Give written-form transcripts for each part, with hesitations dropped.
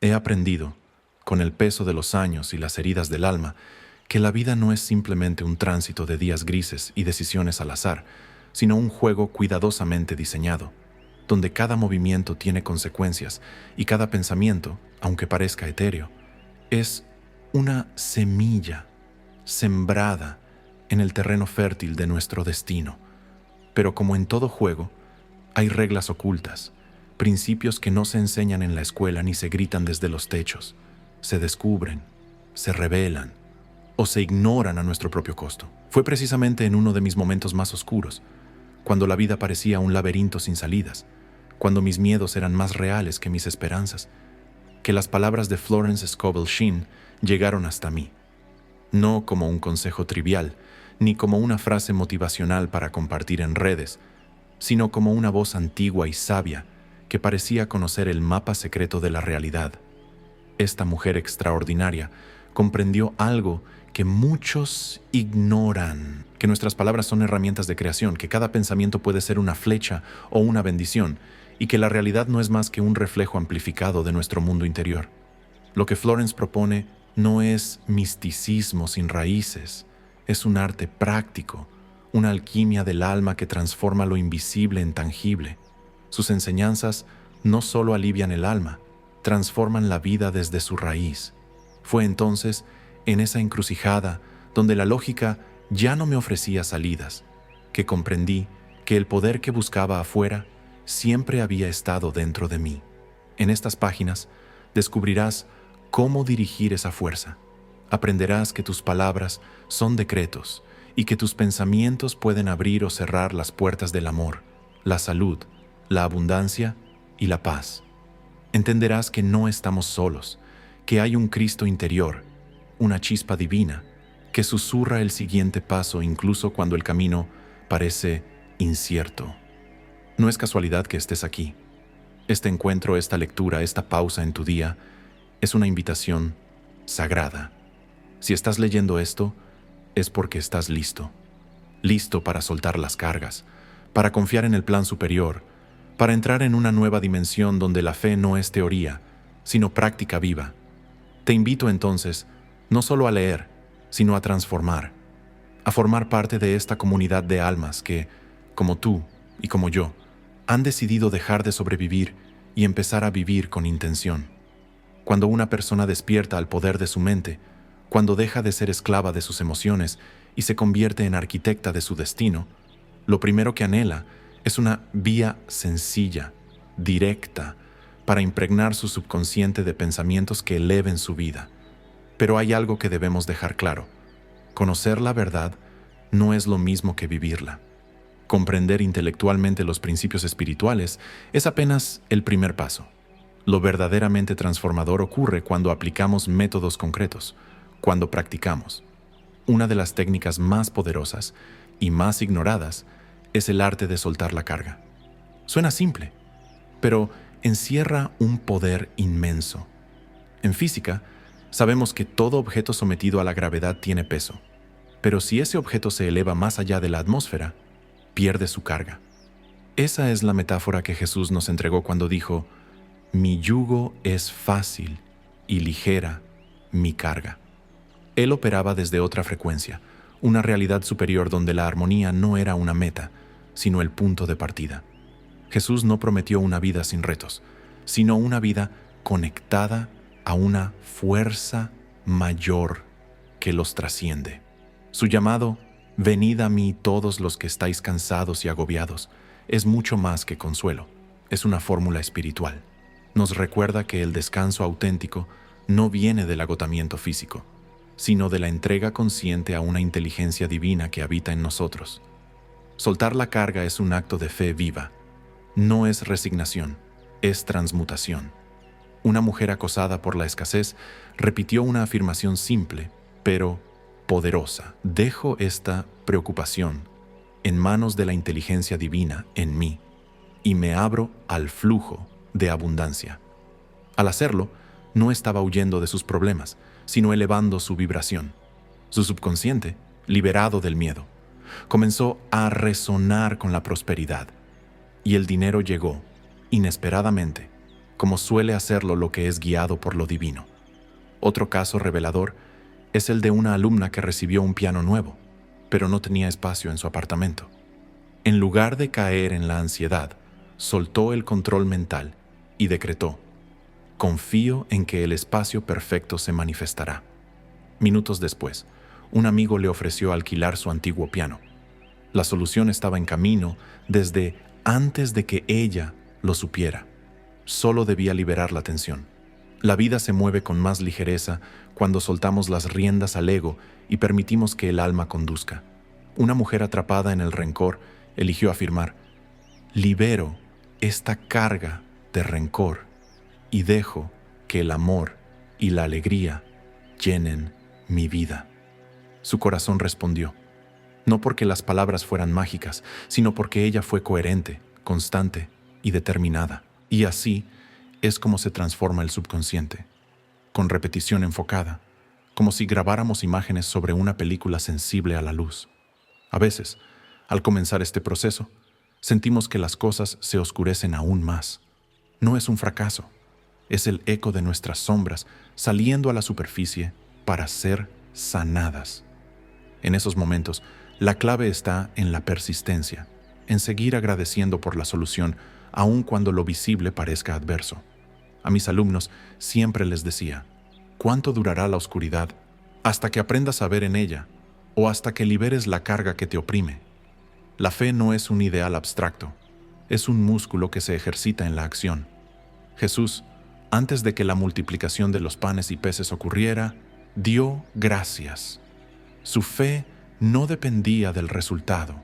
He aprendido, con el peso de los años y las heridas del alma, que la vida no es simplemente un tránsito de días grises y decisiones al azar, sino un juego cuidadosamente diseñado, donde cada movimiento tiene consecuencias y cada pensamiento, aunque parezca etéreo, es una semilla sembrada en el terreno fértil de nuestro destino. Pero como en todo juego, hay reglas ocultas, principios que no se enseñan en la escuela ni se gritan desde los techos, se descubren, se revelan o se ignoran a nuestro propio costo. Fue precisamente en uno de mis momentos más oscuros, cuando la vida parecía un laberinto sin salidas, cuando mis miedos eran más reales que mis esperanzas, que las palabras de Florence Scovel Shinn llegaron hasta mí, no como un consejo trivial, ni como una frase motivacional para compartir en redes, sino como una voz antigua y sabia que parecía conocer el mapa secreto de la realidad. Esta mujer extraordinaria comprendió algo que muchos ignoran, que nuestras palabras son herramientas de creación, que cada pensamiento puede ser una flecha o una bendición, y que la realidad no es más que un reflejo amplificado de nuestro mundo interior. Lo que Florence propone no es misticismo sin raíces, es un arte práctico, una alquimia del alma que transforma lo invisible en tangible. Sus enseñanzas no solo alivian el alma, transforman la vida desde su raíz. Fue entonces, en esa encrucijada, donde la lógica ya no me ofrecía salidas, que comprendí que el poder que buscaba afuera siempre había estado dentro de mí. En estas páginas descubrirás cómo dirigir esa fuerza. Aprenderás que tus palabras son decretos y que tus pensamientos pueden abrir o cerrar las puertas del amor, la salud, la abundancia y la paz. Entenderás que no estamos solos, que hay un Cristo interior, una chispa divina, que susurra el siguiente paso incluso cuando el camino parece incierto. No es casualidad que estés aquí. Este encuentro, esta lectura, esta pausa en tu día, es una invitación sagrada. Si estás leyendo esto, es porque estás listo. Listo para soltar las cargas, para confiar en el plan superior, para entrar en una nueva dimensión donde la fe no es teoría, sino práctica viva. Te invito entonces, no solo a leer, sino a transformar, a formar parte de esta comunidad de almas que, como tú y como yo, han decidido dejar de sobrevivir y empezar a vivir con intención. Cuando una persona despierta al poder de su mente, cuando deja de ser esclava de sus emociones y se convierte en arquitecta de su destino, lo primero que anhela es una vía sencilla, directa, para impregnar su subconsciente de pensamientos que eleven su vida. Pero hay algo que debemos dejar claro. Conocer la verdad no es lo mismo que vivirla. Comprender intelectualmente los principios espirituales es apenas el primer paso. Lo verdaderamente transformador ocurre cuando aplicamos métodos concretos, cuando practicamos. Una de las técnicas más poderosas y más ignoradas es el arte de soltar la carga. Suena simple, pero encierra un poder inmenso. En física, sabemos que todo objeto sometido a la gravedad tiene peso, pero si ese objeto se eleva más allá de la atmósfera, pierde su carga. Esa es la metáfora que Jesús nos entregó cuando dijo: «Mi yugo es fácil y ligera mi carga». Él operaba desde otra frecuencia, una realidad superior donde la armonía no era una meta, sino el punto de partida. Jesús no prometió una vida sin retos, sino una vida conectada a una fuerza mayor que los trasciende. Su llamado, «Venid a mí todos los que estáis cansados y agobiados», es mucho más que consuelo, es una fórmula espiritual. Nos recuerda que el descanso auténtico no viene del agotamiento físico, sino de la entrega consciente a una inteligencia divina que habita en nosotros. Soltar la carga es un acto de fe viva. No es resignación, es transmutación. Una mujer acosada por la escasez repitió una afirmación simple, pero poderosa. Dejo esta preocupación en manos de la inteligencia divina en mí y me abro al flujo de abundancia. Al hacerlo, no estaba huyendo de sus problemas, sino elevando su vibración. Su subconsciente, liberado del miedo, comenzó a resonar con la prosperidad, y el dinero llegó, inesperadamente, como suele hacerlo lo que es guiado por lo divino. Otro caso revelador es el de una alumna que recibió un piano nuevo, pero no tenía espacio en su apartamento. En lugar de caer en la ansiedad, soltó el control mental y decretó: confío en que el espacio perfecto se manifestará. Minutos después, un amigo le ofreció alquilar su antiguo piano. La solución estaba en camino desde antes de que ella lo supiera. Solo debía liberar la tensión. La vida se mueve con más ligereza cuando soltamos las riendas al ego y permitimos que el alma conduzca. Una mujer atrapada en el rencor eligió afirmar: libero esta carga de rencor y dejo que el amor y la alegría llenen mi vida. Su corazón respondió, no porque las palabras fueran mágicas, sino porque ella fue coherente, constante y determinada. Y así es como se transforma el subconsciente, con repetición enfocada, como si grabáramos imágenes sobre una película sensible a la luz. A veces, al comenzar este proceso, sentimos que las cosas se oscurecen aún más. No es un fracaso, es el eco de nuestras sombras saliendo a la superficie para ser sanadas. En esos momentos, la clave está en la persistencia, en seguir agradeciendo por la solución, aun cuando lo visible parezca adverso. A mis alumnos siempre les decía: ¿cuánto durará la oscuridad? Hasta que aprendas a ver en ella, o hasta que liberes la carga que te oprime. La fe no es un ideal abstracto, es un músculo que se ejercita en la acción. Jesús, antes de que la multiplicación de los panes y peces ocurriera, dio gracias. Su fe no dependía del resultado,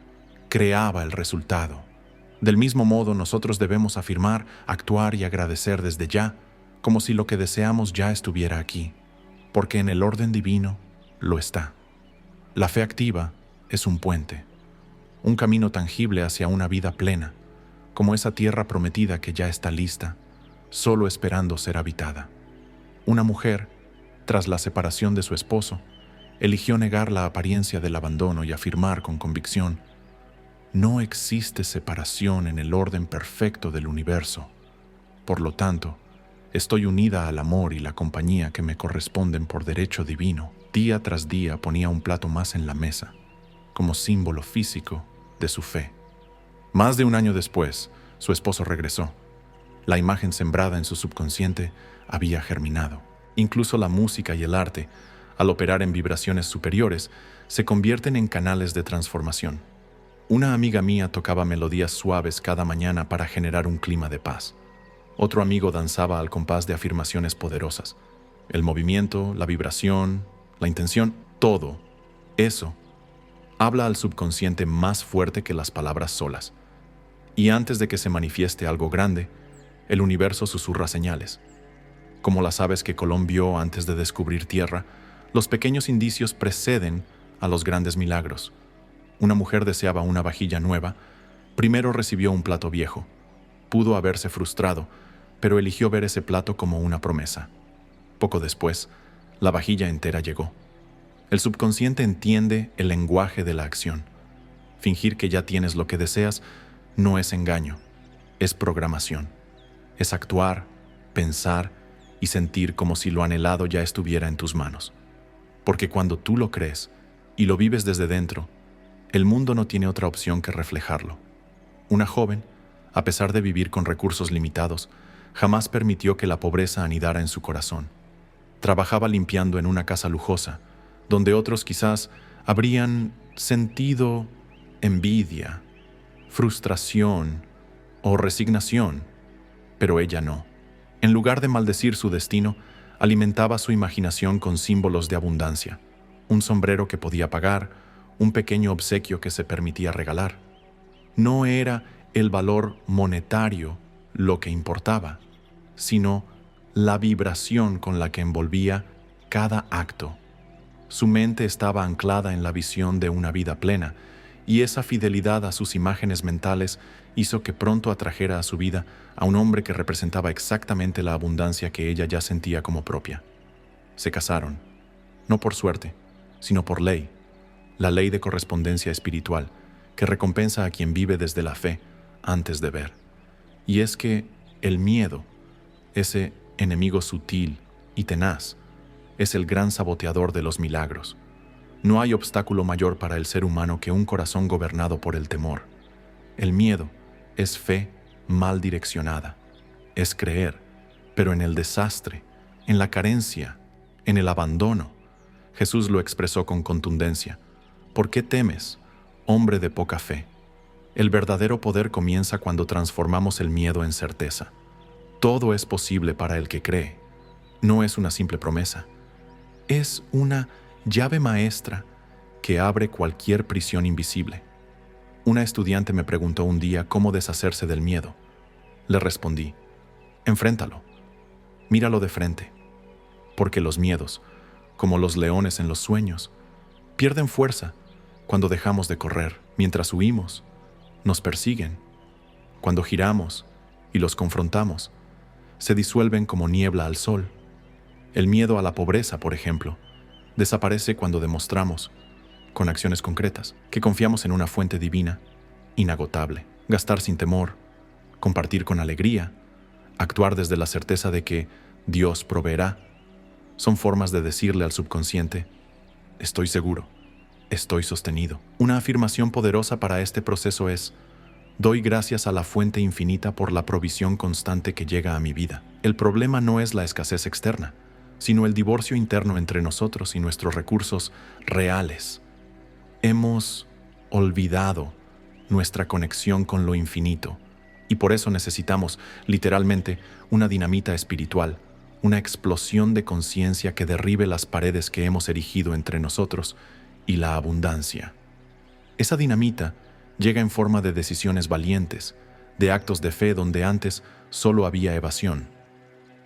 creaba el resultado. Del mismo modo, nosotros debemos afirmar, actuar y agradecer desde ya, como si lo que deseamos ya estuviera aquí, porque en el orden divino lo está. La fe activa es un puente, un camino tangible hacia una vida plena, como esa tierra prometida que ya está lista, solo esperando ser habitada. Una mujer, tras la separación de su esposo, eligió negar la apariencia del abandono y afirmar con convicción: no existe separación en el orden perfecto del universo. Por lo tanto, estoy unida al amor y la compañía que me corresponden por derecho divino. Día tras día ponía un plato más en la mesa, como símbolo físico de su fe. Más de un año después, su esposo regresó. La imagen sembrada en su subconsciente había germinado. Incluso la música y el arte, al operar en vibraciones superiores, se convierten en canales de transformación. Una amiga mía tocaba melodías suaves cada mañana para generar un clima de paz. Otro amigo danzaba al compás de afirmaciones poderosas. El movimiento, la vibración, la intención, todo eso habla al subconsciente más fuerte que las palabras solas. Y antes de que se manifieste algo grande, el universo susurra señales. Como las aves que Colón vio antes de descubrir tierra, los pequeños indicios preceden a los grandes milagros. Una mujer deseaba una vajilla nueva, primero recibió un plato viejo. Pudo haberse frustrado, pero eligió ver ese plato como una promesa. Poco después, la vajilla entera llegó. El subconsciente entiende el lenguaje de la acción. Fingir que ya tienes lo que deseas no es engaño, es programación. Es actuar, pensar y sentir como si lo anhelado ya estuviera en tus manos. Porque cuando tú lo crees y lo vives desde dentro, el mundo no tiene otra opción que reflejarlo. Una joven, a pesar de vivir con recursos limitados, jamás permitió que la pobreza anidara en su corazón. Trabajaba limpiando en una casa lujosa, donde otros quizás habrían sentido envidia, frustración o resignación, pero ella no. En lugar de maldecir su destino, alimentaba su imaginación con símbolos de abundancia: un sombrero que podía pagar, un pequeño obsequio que se permitía regalar. No era el valor monetario lo que importaba, sino la vibración con la que envolvía cada acto. Su mente estaba anclada en la visión de una vida plena, y esa fidelidad a sus imágenes mentales hizo que pronto atrajera a su vida a un hombre que representaba exactamente la abundancia que ella ya sentía como propia. Se casaron, no por suerte, sino por ley, la ley de correspondencia espiritual, que recompensa a quien vive desde la fe antes de ver. Y es que el miedo ese enemigo sutil y tenaz, es el gran saboteador de los milagros. No hay obstáculo mayor para el ser humano que un corazón gobernado por el temor. El miedo es fe mal direccionada. Es creer, pero en el desastre, en la carencia, en el abandono. Jesús lo expresó con contundencia. ¿Por qué temes, hombre de poca fe? El verdadero poder comienza cuando transformamos el miedo en certeza. Todo es posible para el que cree. No es una simple promesa. Es una llave maestra que abre cualquier prisión invisible. Una estudiante me preguntó un día cómo deshacerse del miedo. Le respondí, enfréntalo, míralo de frente, porque los miedos, como los leones en los sueños, pierden fuerza cuando dejamos de correr. Mientras huimos, nos persiguen. Cuando giramos y los confrontamos, se disuelven como niebla al sol. El miedo a la pobreza, por ejemplo, desaparece cuando demostramos, con acciones concretas, que confiamos en una fuente divina, inagotable. Gastar sin temor, compartir con alegría, actuar desde la certeza de que Dios proveerá, son formas de decirle al subconsciente, estoy seguro, estoy sostenido. Una afirmación poderosa para este proceso es, doy gracias a la fuente infinita por la provisión constante que llega a mi vida. El problema no es la escasez externa, sino el divorcio interno entre nosotros y nuestros recursos reales. Hemos olvidado nuestra conexión con lo infinito, y por eso necesitamos, literalmente, una dinamita espiritual, una explosión de conciencia que derribe las paredes que hemos erigido entre nosotros y la abundancia. Esa dinamita llega en forma de decisiones valientes, de actos de fe donde antes solo había evasión.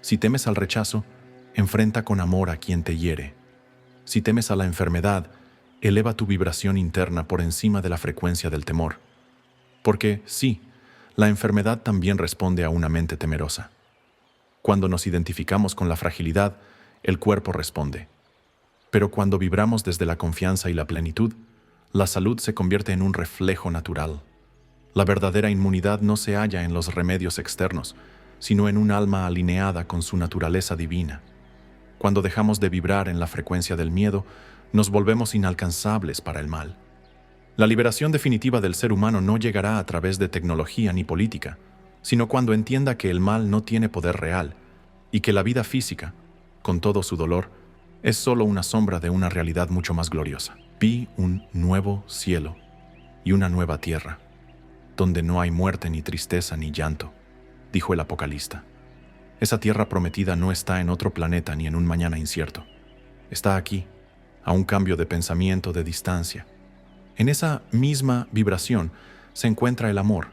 Si temes al rechazo, enfrenta con amor a quien te hiere. Si temes a la enfermedad, eleva tu vibración interna por encima de la frecuencia del temor. Porque, sí, la enfermedad también responde a una mente temerosa. Cuando nos identificamos con la fragilidad, el cuerpo responde. Pero cuando vibramos desde la confianza y la plenitud, la salud se convierte en un reflejo natural. La verdadera inmunidad no se halla en los remedios externos, sino en un alma alineada con su naturaleza divina. Cuando dejamos de vibrar en la frecuencia del miedo, nos volvemos inalcanzables para el mal. La liberación definitiva del ser humano no llegará a través de tecnología ni política, sino cuando entienda que el mal no tiene poder real y que la vida física, con todo su dolor, es solo una sombra de una realidad mucho más gloriosa. Vi un nuevo cielo y una nueva tierra, donde no hay muerte ni tristeza ni llanto, dijo el Apocalista. Esa tierra prometida no está en otro planeta ni en un mañana incierto. Está aquí, a un cambio de pensamiento, de distancia. En esa misma vibración se encuentra el amor,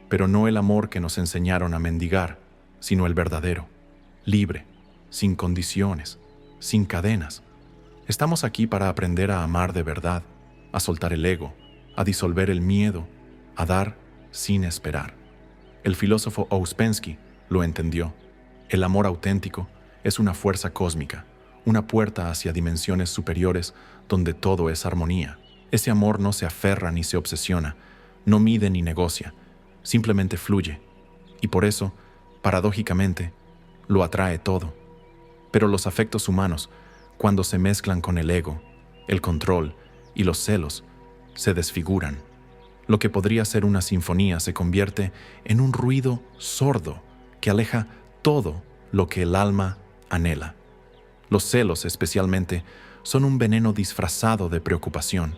pero no el amor que nos enseñaron a mendigar, sino el verdadero, libre, sin condiciones, sin cadenas. Estamos aquí para aprender a amar de verdad, a soltar el ego, a disolver el miedo, a dar sin esperar. El filósofo Ouspensky lo entendió. El amor auténtico es una fuerza cósmica, una puerta hacia dimensiones superiores donde todo es armonía. Ese amor no se aferra ni se obsesiona, no mide ni negocia, simplemente fluye. Y por eso, paradójicamente, lo atrae todo. Pero los afectos humanos, cuando se mezclan con el ego, el control y los celos, se desfiguran. Lo que podría ser una sinfonía se convierte en un ruido sordo que aleja todo lo que el alma anhela. Los celos, especialmente, son un veneno disfrazado de preocupación.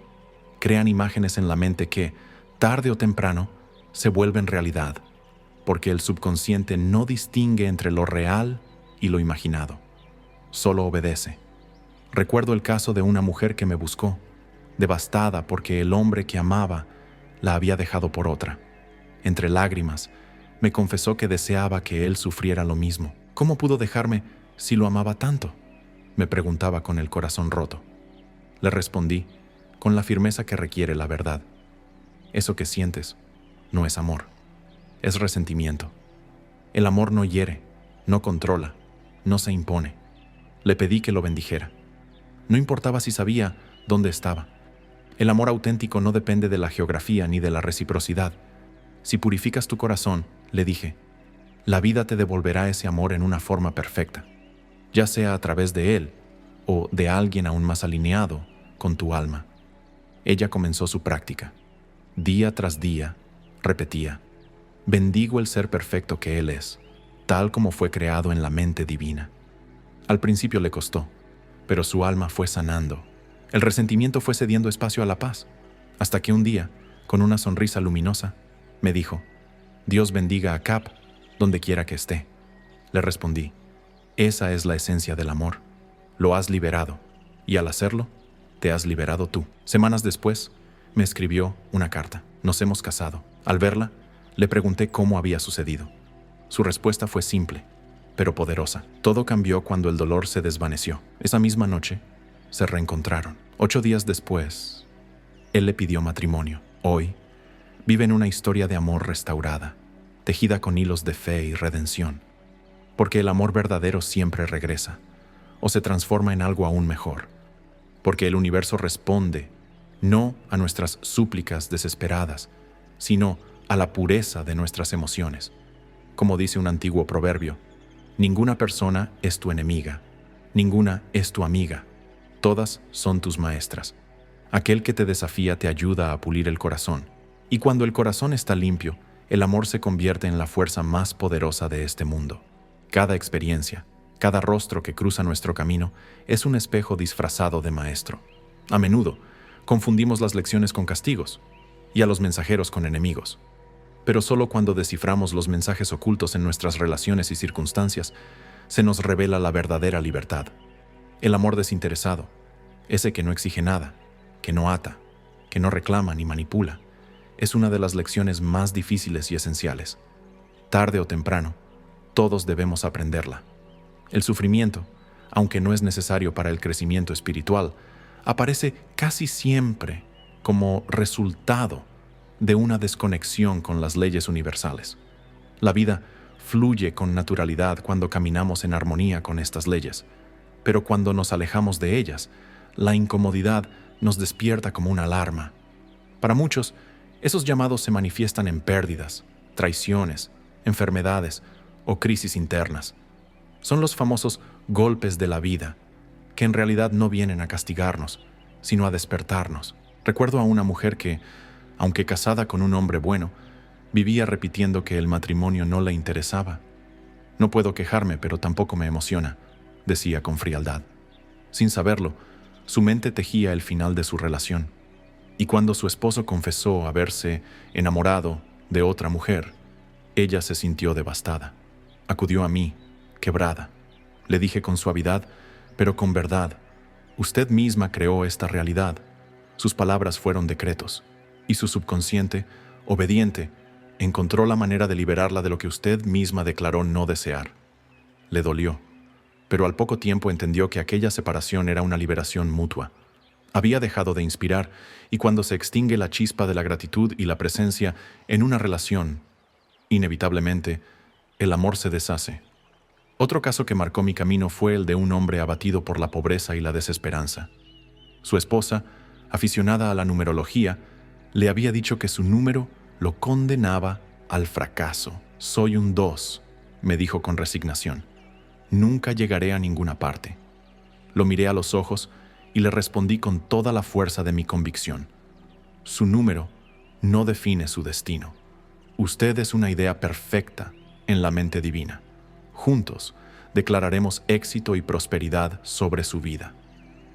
Crean imágenes en la mente que, tarde o temprano, se vuelven realidad, porque el subconsciente no distingue entre lo real y lo imaginado. Solo obedece. Recuerdo el caso de una mujer que me buscó, devastada porque el hombre que amaba la había dejado por otra. Entre lágrimas, me confesó que deseaba que él sufriera lo mismo. ¿Cómo pudo dejarme si lo amaba tanto?, me preguntaba con el corazón roto. Le respondí, con la firmeza que requiere la verdad. Eso que sientes no es amor, es resentimiento. El amor no hiere, no controla, no se impone. Le pedí que lo bendijera. No importaba si sabía dónde estaba. El amor auténtico no depende de la geografía ni de la reciprocidad. Si purificas tu corazón, le dije, la vida te devolverá ese amor en una forma perfecta, ya sea a través de él o de alguien aún más alineado con tu alma. Ella comenzó su práctica. Día tras día, repetía: bendigo el ser perfecto que él es, tal como fue creado en la mente divina. Al principio le costó, pero su alma fue sanando. El resentimiento fue cediendo espacio a la paz, hasta que un día, con una sonrisa luminosa, me dijo: Dios bendiga a Cap donde quiera que esté. Le respondí: esa es la esencia del amor. Lo has liberado, y al hacerlo, te has liberado tú. Semanas después, me escribió una carta. Nos hemos casado. Al verla, le pregunté cómo había sucedido. Su respuesta fue simple, pero poderosa. Todo cambió cuando el dolor se desvaneció. Esa misma noche, se reencontraron. 8 días después, él le pidió matrimonio. Hoy, viven una historia de amor restaurada, tejida con hilos de fe y redención. Porque el amor verdadero siempre regresa, o se transforma en algo aún mejor. Porque el universo responde, no a nuestras súplicas desesperadas, sino a la pureza de nuestras emociones. Como dice un antiguo proverbio, ninguna persona es tu enemiga, ninguna es tu amiga, todas son tus maestras. Aquel que te desafía te ayuda a pulir el corazón, y cuando el corazón está limpio, el amor se convierte en la fuerza más poderosa de este mundo. Cada experiencia, cada rostro que cruza nuestro camino es un espejo disfrazado de maestro. A menudo, confundimos las lecciones con castigos y a los mensajeros con enemigos. Pero solo cuando desciframos los mensajes ocultos en nuestras relaciones y circunstancias, se nos revela la verdadera libertad. El amor desinteresado, ese que no exige nada, que no ata, que no reclama ni manipula, es una de las lecciones más difíciles y esenciales. Tarde o temprano, todos debemos aprenderla. El sufrimiento, aunque no es necesario para el crecimiento espiritual, aparece casi siempre como resultado de una desconexión con las leyes universales. La vida fluye con naturalidad cuando caminamos en armonía con estas leyes, pero cuando nos alejamos de ellas, la incomodidad nos despierta como una alarma. Para muchos, esos llamados se manifiestan en pérdidas, traiciones, enfermedades o crisis internas. Son los famosos golpes de la vida, que en realidad no vienen a castigarnos, sino a despertarnos. Recuerdo a una mujer que, aunque casada con un hombre bueno, vivía repitiendo que el matrimonio no le interesaba. No puedo quejarme, pero tampoco me emociona, decía con frialdad. Sin saberlo, su mente tejía el final de su relación. Y cuando su esposo confesó haberse enamorado de otra mujer, ella se sintió devastada. Acudió a mí, quebrada. Le dije con suavidad, pero con verdad: usted misma creó esta realidad. Sus palabras fueron decretos, y su subconsciente, obediente, encontró la manera de liberarla de lo que usted misma declaró no desear. Le dolió, pero al poco tiempo entendió que aquella separación era una liberación mutua. Había dejado de inspirar, y cuando se extingue la chispa de la gratitud y la presencia en una relación, inevitablemente, el amor se deshace. Otro caso que marcó mi camino fue el de un hombre abatido por la pobreza y la desesperanza. Su esposa, aficionada a la numerología, le había dicho que su número lo condenaba al fracaso. Soy un 2, me dijo con resignación. Nunca llegaré a ninguna parte. Lo miré a los ojos y le respondí con toda la fuerza de mi convicción. Su número no define su destino. Usted es una idea perfecta en la mente divina. Juntos declararemos éxito y prosperidad sobre su vida.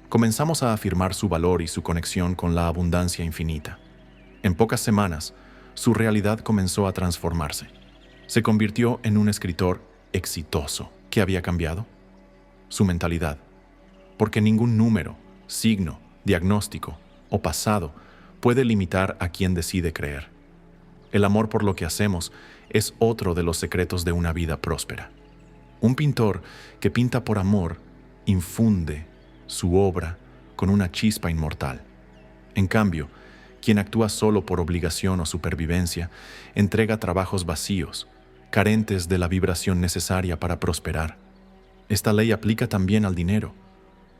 Comenzamos a afirmar su valor y su conexión con la abundancia infinita. En pocas semanas, su realidad comenzó a transformarse. Se convirtió en un escritor exitoso. ¿Qué había cambiado? Su mentalidad. Porque ningún número, signo, diagnóstico o pasado puede limitar a quien decide creer. El amor por lo que hacemos es otro de los secretos de una vida próspera. Un pintor que pinta por amor infunde su obra con una chispa inmortal. En cambio, quien actúa solo por obligación o supervivencia entrega trabajos vacíos, carentes de la vibración necesaria para prosperar. Esta ley aplica también al dinero.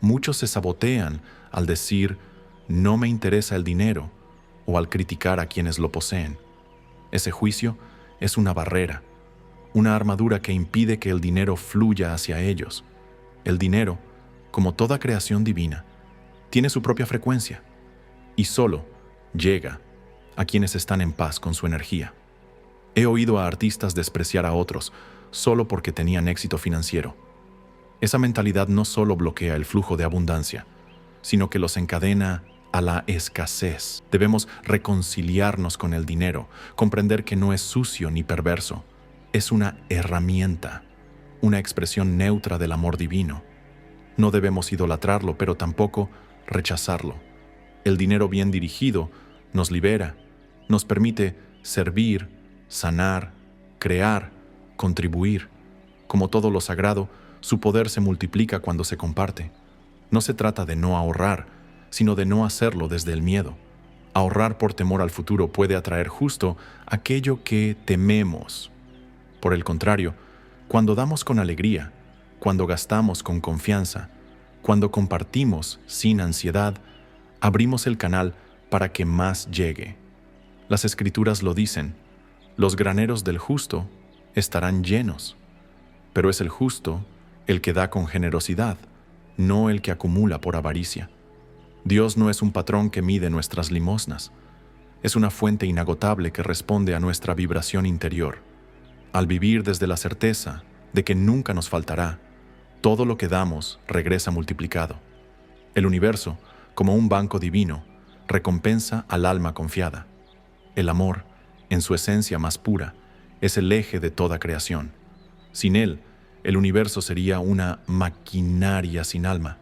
Muchos se sabotean al decir «no me interesa el dinero» o al criticar a quienes lo poseen. Ese juicio es una barrera, una armadura que impide que el dinero fluya hacia ellos. El dinero, como toda creación divina, tiene su propia frecuencia y solo llega a quienes están en paz con su energía. He oído a artistas despreciar a otros solo porque tenían éxito financiero. Esa mentalidad no solo bloquea el flujo de abundancia, sino que los encadena a la escasez. Debemos reconciliarnos con el dinero, comprender que no es sucio ni perverso. Es una herramienta, una expresión neutra del amor divino. No debemos idolatrarlo, pero tampoco rechazarlo. El dinero bien dirigido nos libera, nos permite servir, sanar, crear, contribuir. Como todo lo sagrado, su poder se multiplica cuando se comparte. No se trata de no ahorrar, sino de no hacerlo desde el miedo. Ahorrar por temor al futuro puede atraer justo aquello que tememos. Por el contrario, cuando damos con alegría, cuando gastamos con confianza, cuando compartimos sin ansiedad, abrimos el canal para que más llegue. Las Escrituras lo dicen: los graneros del justo estarán llenos, pero es el justo el que da con generosidad, no el que acumula por avaricia. Dios no es un patrón que mide nuestras limosnas, es una fuente inagotable que responde a nuestra vibración interior. Al vivir desde la certeza de que nunca nos faltará, todo lo que damos regresa multiplicado. El universo, como un banco divino, recompensa al alma confiada. El amor, en su esencia más pura, es el eje de toda creación. Sin él, el universo sería una maquinaria sin alma.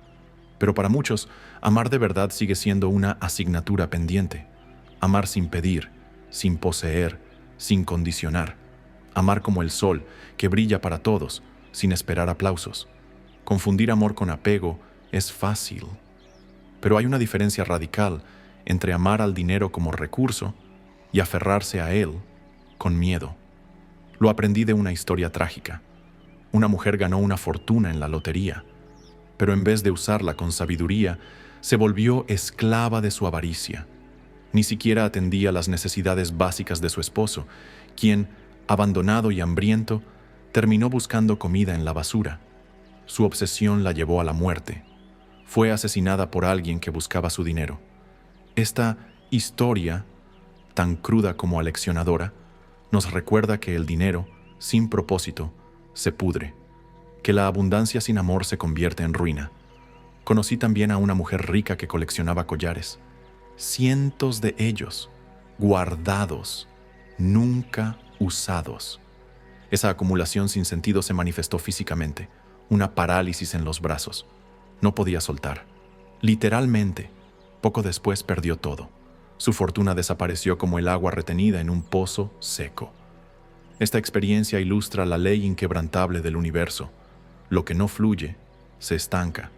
Pero para muchos, amar de verdad sigue siendo una asignatura pendiente. Amar sin pedir, sin poseer, sin condicionar. Amar como el sol, que brilla para todos, sin esperar aplausos. Confundir amor con apego es fácil. Pero hay una diferencia radical entre amar al dinero como recurso y aferrarse a él con miedo. Lo aprendí de una historia trágica. Una mujer ganó una fortuna en la lotería, pero en vez de usarla con sabiduría, se volvió esclava de su avaricia. Ni siquiera atendía las necesidades básicas de su esposo, quien, abandonado y hambriento, terminó buscando comida en la basura. Su obsesión la llevó a la muerte. Fue asesinada por alguien que buscaba su dinero. Esta historia, tan cruda como aleccionadora, nos recuerda que el dinero, sin propósito, se pudre, que la abundancia sin amor se convierte en ruina. Conocí también a una mujer rica que coleccionaba collares, cientos de ellos, guardados, nunca usados. Esa acumulación sin sentido se manifestó físicamente, una parálisis en los brazos. No podía soltar. Literalmente, poco después perdió todo. Su fortuna desapareció como el agua retenida en un pozo seco. Esta experiencia ilustra la ley inquebrantable del universo. Lo que no fluye, se estanca,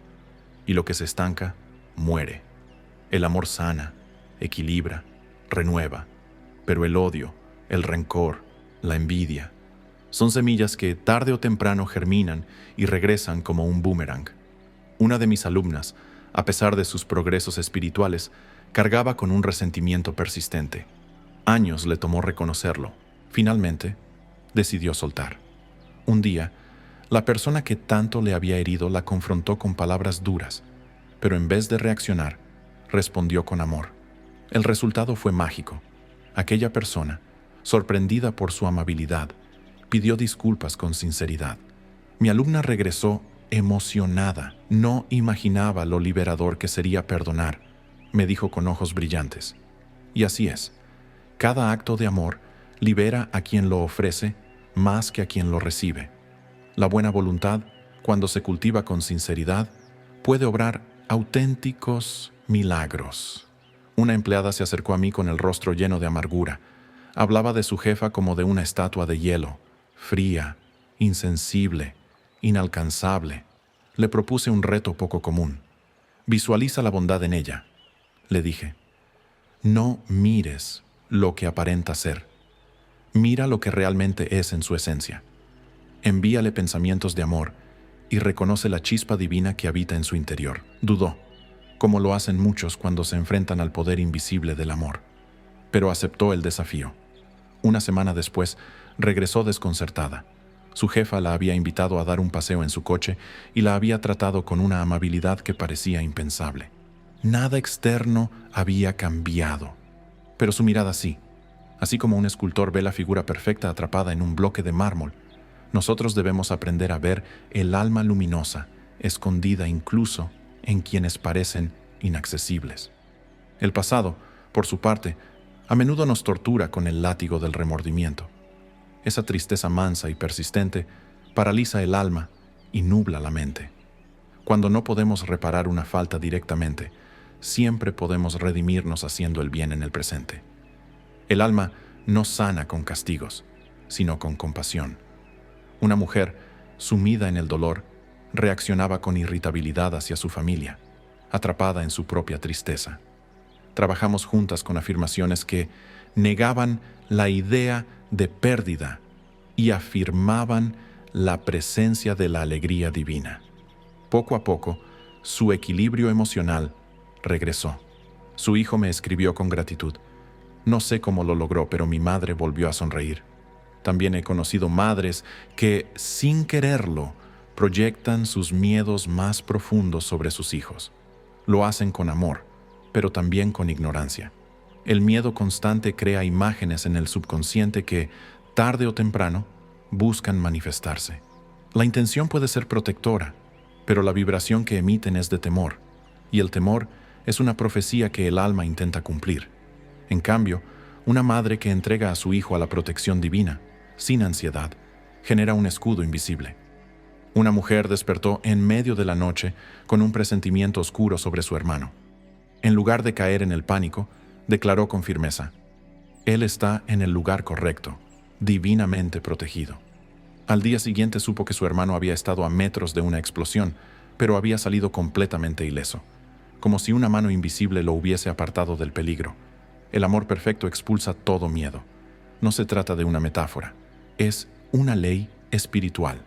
y lo que se estanca, muere. El amor sana, equilibra, renueva, pero el odio, el rencor, la envidia, son semillas que tarde o temprano germinan y regresan como un boomerang. Una de mis alumnas, a pesar de sus progresos espirituales, cargaba con un resentimiento persistente. Años le tomó reconocerlo. Finalmente, decidió soltar. Un día, la persona que tanto le había herido la confrontó con palabras duras, pero en vez de reaccionar, respondió con amor. El resultado fue mágico. Aquella persona, sorprendida por su amabilidad, pidió disculpas con sinceridad. Mi alumna regresó emocionada. No imaginaba lo liberador que sería perdonar, me dijo con ojos brillantes. Y así es. Cada acto de amor libera a quien lo ofrece más que a quien lo recibe. La buena voluntad, cuando se cultiva con sinceridad, puede obrar auténticos milagros. Una empleada se acercó a mí con el rostro lleno de amargura. Hablaba de su jefa como de una estatua de hielo, fría, insensible, inalcanzable. Le propuse un reto poco común. Visualiza la bondad en ella, le dije. No mires lo que aparenta ser. Mira lo que realmente es en su esencia. Envíale pensamientos de amor y reconoce la chispa divina que habita en su interior. Dudó, como lo hacen muchos cuando se enfrentan al poder invisible del amor, pero aceptó el desafío. Una semana después, regresó desconcertada. Su jefa la había invitado a dar un paseo en su coche y la había tratado con una amabilidad que parecía impensable. Nada externo había cambiado, pero su mirada sí. Así como un escultor ve la figura perfecta atrapada en un bloque de mármol, nosotros debemos aprender a ver el alma luminosa, escondida incluso en quienes parecen inaccesibles. El pasado, por su parte, a menudo nos tortura con el látigo del remordimiento. Esa tristeza mansa y persistente paraliza el alma y nubla la mente. Cuando no podemos reparar una falta directamente, siempre podemos redimirnos haciendo el bien en el presente. El alma no sana con castigos, sino con compasión. Una mujer, sumida en el dolor, reaccionaba con irritabilidad hacia su familia, atrapada en su propia tristeza. Trabajamos juntas con afirmaciones que negaban la idea de pérdida y afirmaban la presencia de la alegría divina. Poco a poco, su equilibrio emocional regresó. Su hijo me escribió con gratitud. No sé cómo lo logró, pero mi madre volvió a sonreír. También he conocido madres que, sin quererlo, proyectan sus miedos más profundos sobre sus hijos. Lo hacen con amor, pero también con ignorancia. El miedo constante crea imágenes en el subconsciente que, tarde o temprano, buscan manifestarse. La intención puede ser protectora, pero la vibración que emiten es de temor, y el temor es una profecía que el alma intenta cumplir. En cambio, una madre que entrega a su hijo a la protección divina, sin ansiedad, genera un escudo invisible. Una mujer despertó en medio de la noche con un presentimiento oscuro sobre su hermano. En lugar de caer en el pánico, declaró con firmeza: «Él está en el lugar correcto, divinamente protegido». Al día siguiente supo que su hermano había estado a metros de una explosión, pero había salido completamente ileso, como si una mano invisible lo hubiese apartado del peligro. El amor perfecto expulsa todo miedo. No se trata de una metáfora, es una ley espiritual.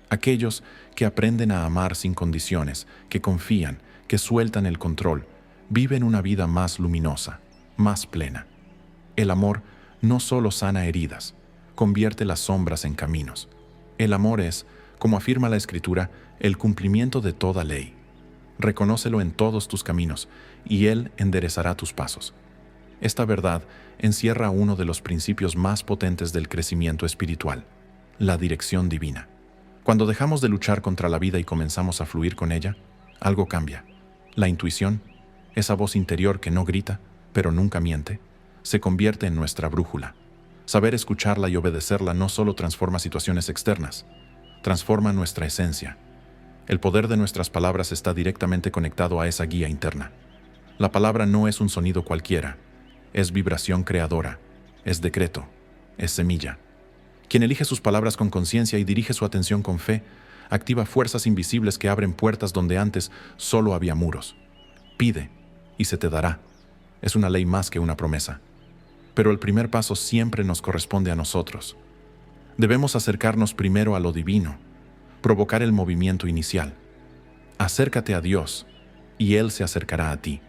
Aquellos que aprenden a amar sin condiciones, que confían, que sueltan el control, viven una vida más luminosa, más plena. El amor no solo sana heridas, convierte las sombras en caminos. El amor es, como afirma la Escritura, el cumplimiento de toda ley. Reconócelo en todos tus caminos, y Él enderezará tus pasos. Esta verdad encierra uno de los principios más potentes del crecimiento espiritual, la dirección divina. Cuando dejamos de luchar contra la vida y comenzamos a fluir con ella, algo cambia. La intuición, esa voz interior que no grita, pero nunca miente, se convierte en nuestra brújula. Saber escucharla y obedecerla no solo transforma situaciones externas, transforma nuestra esencia. El poder de nuestras palabras está directamente conectado a esa guía interna. La palabra no es un sonido cualquiera, es vibración creadora, es decreto, es semilla. Quien elige sus palabras con conciencia y dirige su atención con fe, activa fuerzas invisibles que abren puertas donde antes solo había muros. Pide y se te dará. Es una ley más que una promesa. Pero el primer paso siempre nos corresponde a nosotros. Debemos acercarnos primero a lo divino, provocar el movimiento inicial. Acércate a Dios y Él se acercará a ti.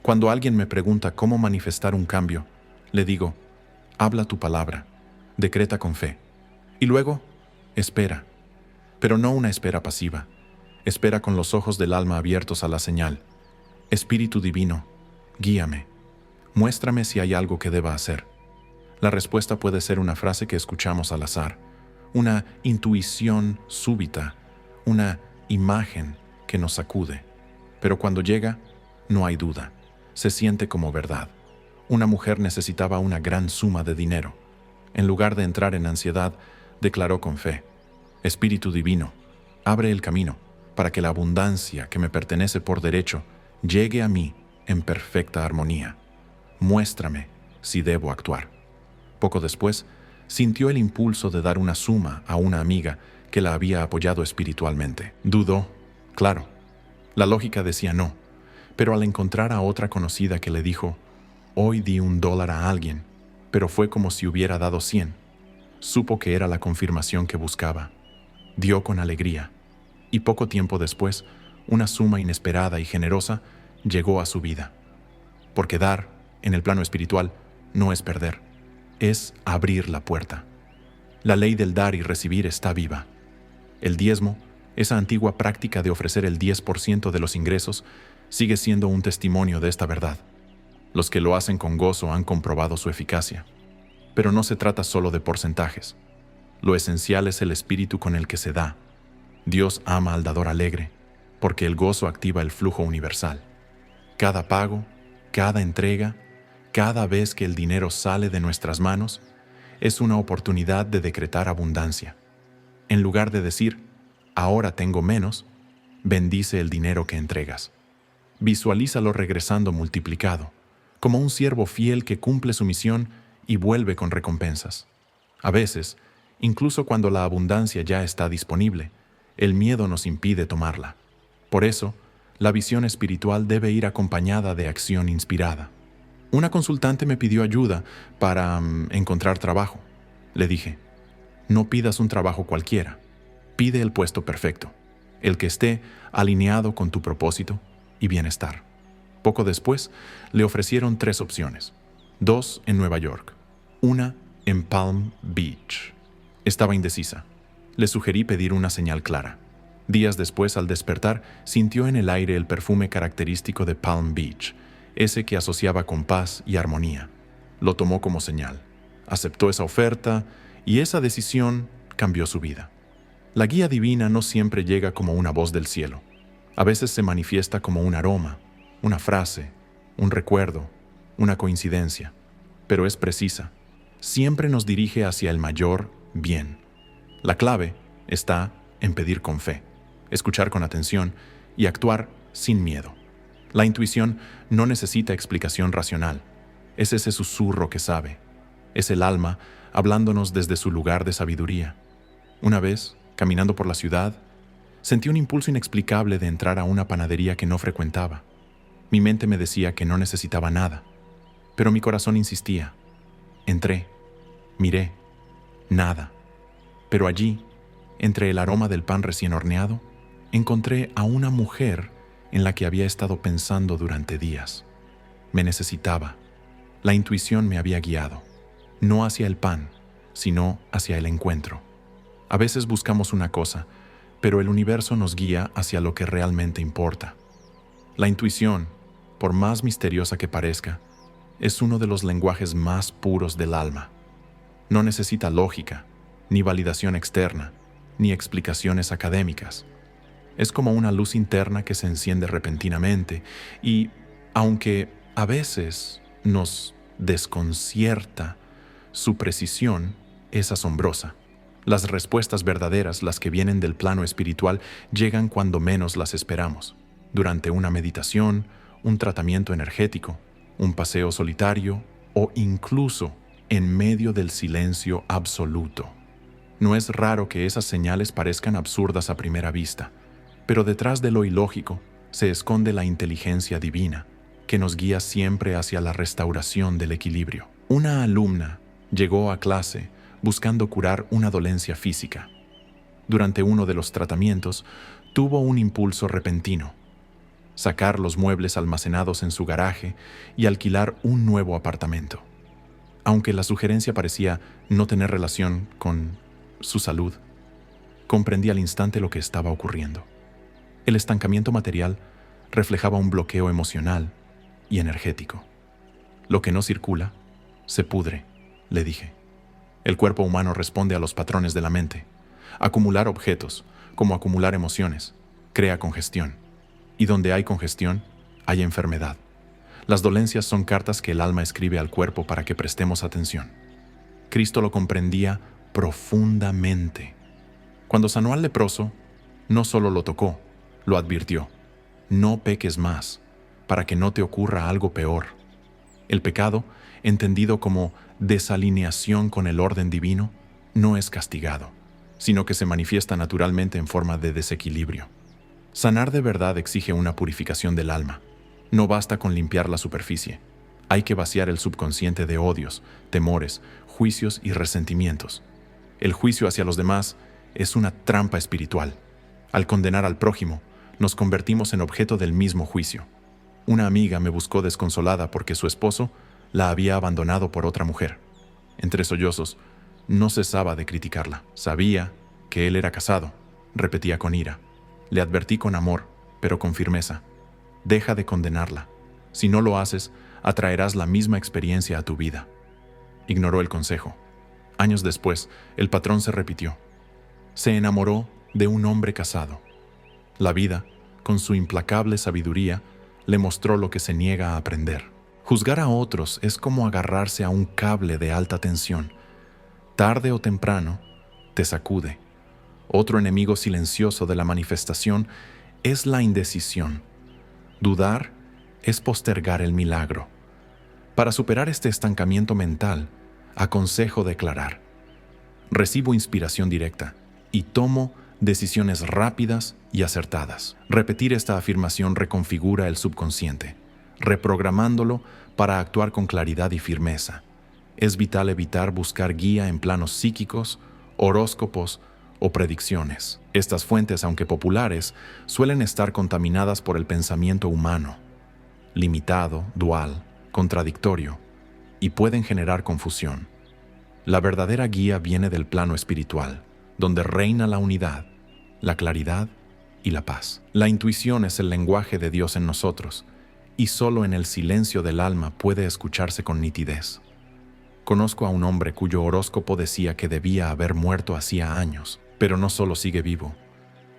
Cuando alguien me pregunta cómo manifestar un cambio, le digo: habla tu palabra, decreta con fe. Y luego, espera. Pero no una espera pasiva. Espera con los ojos del alma abiertos a la señal. Espíritu divino, guíame. Muéstrame si hay algo que deba hacer. La respuesta puede ser una frase que escuchamos al azar, una intuición súbita, una imagen que nos sacude. Pero cuando llega, no hay duda. Se siente como verdad. Una mujer necesitaba una gran suma de dinero. En lugar de entrar en ansiedad, declaró con fe: Espíritu divino, abre el camino para que la abundancia que me pertenece por derecho llegue a mí en perfecta armonía. Muéstrame si debo actuar. Poco después, sintió el impulso de dar una suma a una amiga que la había apoyado espiritualmente. Dudó, claro. La lógica decía no, pero al encontrar a otra conocida que le dijo: hoy di $1 a alguien, pero fue como si hubiera dado 100. Supo que era la confirmación que buscaba. Dio con alegría, y poco tiempo después, una suma inesperada y generosa llegó a su vida. Porque dar, en el plano espiritual, no es perder, es abrir la puerta. La ley del dar y recibir está viva. El diezmo, esa antigua práctica de ofrecer el 10% de los ingresos, sigue siendo un testimonio de esta verdad. Los que lo hacen con gozo han comprobado su eficacia. Pero no se trata solo de porcentajes. Lo esencial es el espíritu con el que se da. Dios ama al dador alegre, porque el gozo activa el flujo universal. Cada pago, cada entrega, cada vez que el dinero sale de nuestras manos, es una oportunidad de decretar abundancia. En lugar de decir, ahora tengo menos, bendice el dinero que entregas. Visualízalo regresando multiplicado, como un siervo fiel que cumple su misión y vuelve con recompensas. A veces, incluso cuando la abundancia ya está disponible, el miedo nos impide tomarla. Por eso, la visión espiritual debe ir acompañada de acción inspirada. Una consultante me pidió ayuda para encontrar trabajo. Le dije, no pidas un trabajo cualquiera, pide el puesto perfecto, el que esté alineado con tu propósito y bienestar. Poco después, le ofrecieron 3 opciones, 2 en Nueva York, una en Palm Beach. Estaba indecisa. Le sugerí pedir una señal clara. Días después, al despertar, sintió en el aire el perfume característico de Palm Beach, ese que asociaba con paz y armonía. Lo tomó como señal. Aceptó esa oferta y esa decisión cambió su vida. La guía divina no siempre llega como una voz del cielo. A veces se manifiesta como un aroma, una frase, un recuerdo, una coincidencia, pero es precisa. Siempre nos dirige hacia el mayor bien. La clave está en pedir con fe, escuchar con atención y actuar sin miedo. La intuición no necesita explicación racional. Es ese susurro que sabe. Es el alma hablándonos desde su lugar de sabiduría. Una vez, caminando por la ciudad, sentí un impulso inexplicable de entrar a una panadería que no frecuentaba. Mi mente me decía que no necesitaba nada, pero mi corazón insistía. Entré, miré, nada. Pero allí, entre el aroma del pan recién horneado, encontré a una mujer en la que había estado pensando durante días. Me necesitaba. La intuición me había guiado, no hacia el pan, sino hacia el encuentro. A veces buscamos una cosa, pero el universo nos guía hacia lo que realmente importa. La intuición, por más misteriosa que parezca, es uno de los lenguajes más puros del alma. No necesita lógica, ni validación externa, ni explicaciones académicas. Es como una luz interna que se enciende repentinamente y, aunque a veces nos desconcierta, su precisión es asombrosa. Las respuestas verdaderas, las que vienen del plano espiritual, llegan cuando menos las esperamos. Durante una meditación, un tratamiento energético, un paseo solitario o incluso en medio del silencio absoluto. No es raro que esas señales parezcan absurdas a primera vista, pero detrás de lo ilógico se esconde la inteligencia divina, que nos guía siempre hacia la restauración del equilibrio. Una alumna llegó a clase buscando curar una dolencia física. Durante uno de los tratamientos, tuvo un impulso repentino: sacar los muebles almacenados en su garaje y alquilar un nuevo apartamento. Aunque la sugerencia parecía no tener relación con su salud, comprendí al instante lo que estaba ocurriendo. El estancamiento material reflejaba un bloqueo emocional y energético. Lo que no circula, se pudre, le dije. El cuerpo humano responde a los patrones de la mente. Acumular objetos, como acumular emociones, crea congestión. Y donde hay congestión, hay enfermedad. Las dolencias son cartas que el alma escribe al cuerpo para que prestemos atención. Cristo lo comprendía profundamente. Cuando sanó al leproso, no solo lo tocó, lo advirtió: no peques más, para que no te ocurra algo peor. El pecado, entendido como desalineación con el orden divino, no es castigado, sino que se manifiesta naturalmente en forma de desequilibrio. Sanar de verdad exige una purificación del alma. No basta con limpiar la superficie. Hay que vaciar el subconsciente de odios, temores, juicios y resentimientos. El juicio hacia los demás es una trampa espiritual. Al condenar al prójimo, nos convertimos en objeto del mismo juicio. Una amiga me buscó desconsolada porque su esposo la había abandonado por otra mujer. Entre sollozos, No cesaba de criticarla. Sabía que él era casado, repetía con ira. Le advertí con amor, pero con firmeza. Deja de condenarla. Si no lo haces, atraerás la misma experiencia a tu vida. Ignoró el consejo. Años después, el patrón se repitió. Se enamoró de un hombre casado. La vida, con su implacable sabiduría, le mostró lo que se niega a aprender. Juzgar a otros es como agarrarse a un cable de alta tensión. Tarde o temprano, te sacude. Otro enemigo silencioso de la manifestación es la indecisión. Dudar es postergar el milagro. Para superar este estancamiento mental, aconsejo declarar: recibo inspiración directa y tomo decisiones rápidas y acertadas. Repetir esta afirmación reconfigura el subconsciente, reprogramándolo para actuar con claridad y firmeza. Es vital evitar buscar guía en planos psíquicos, horóscopos o predicciones. Estas fuentes, aunque populares, suelen estar contaminadas por el pensamiento humano, limitado, dual, contradictorio, y pueden generar confusión. La verdadera guía viene del plano espiritual, donde reina la unidad, la claridad y la paz. La intuición es el lenguaje de Dios en nosotros, y solo en el silencio del alma puede escucharse con nitidez. Conozco a un hombre cuyo horóscopo decía que debía haber muerto hacía años, pero no solo sigue vivo,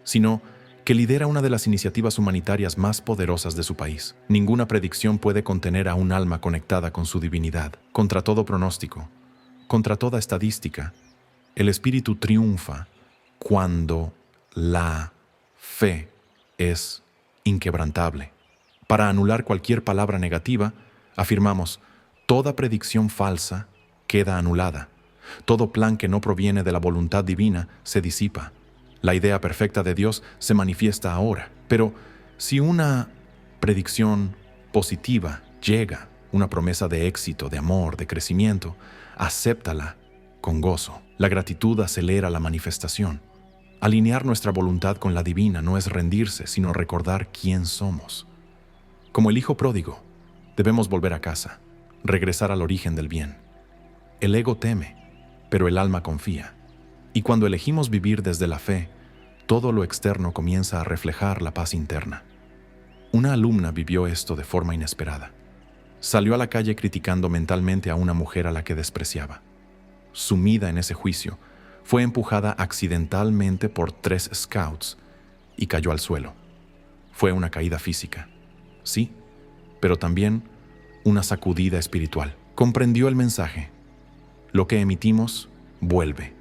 sino que lidera una de las iniciativas humanitarias más poderosas de su país. Ninguna predicción puede contener a un alma conectada con su divinidad. Contra todo pronóstico, contra toda estadística, el espíritu triunfa cuando la fe es inquebrantable. Para anular cualquier palabra negativa, afirmamos: toda predicción falsa queda anulada. Todo plan que no proviene de la voluntad divina se disipa. La idea perfecta de Dios se manifiesta ahora. Pero si una predicción positiva llega, una promesa de éxito, de amor, de crecimiento, acéptala con gozo. La gratitud acelera la manifestación. Alinear nuestra voluntad con la divina no es rendirse, sino recordar quién somos. Como el hijo pródigo, debemos volver a casa, regresar al origen del bien. El ego teme, pero el alma confía. Y cuando elegimos vivir desde la fe, todo lo externo comienza a reflejar la paz interna. Una alumna vivió esto de forma inesperada. Salió a la calle criticando mentalmente a una mujer a la que despreciaba. Sumida en ese juicio, fue empujada accidentalmente por 3 scouts y cayó al suelo. Fue una caída física, sí, pero también una sacudida espiritual. Comprendió el mensaje. Lo que emitimos vuelve.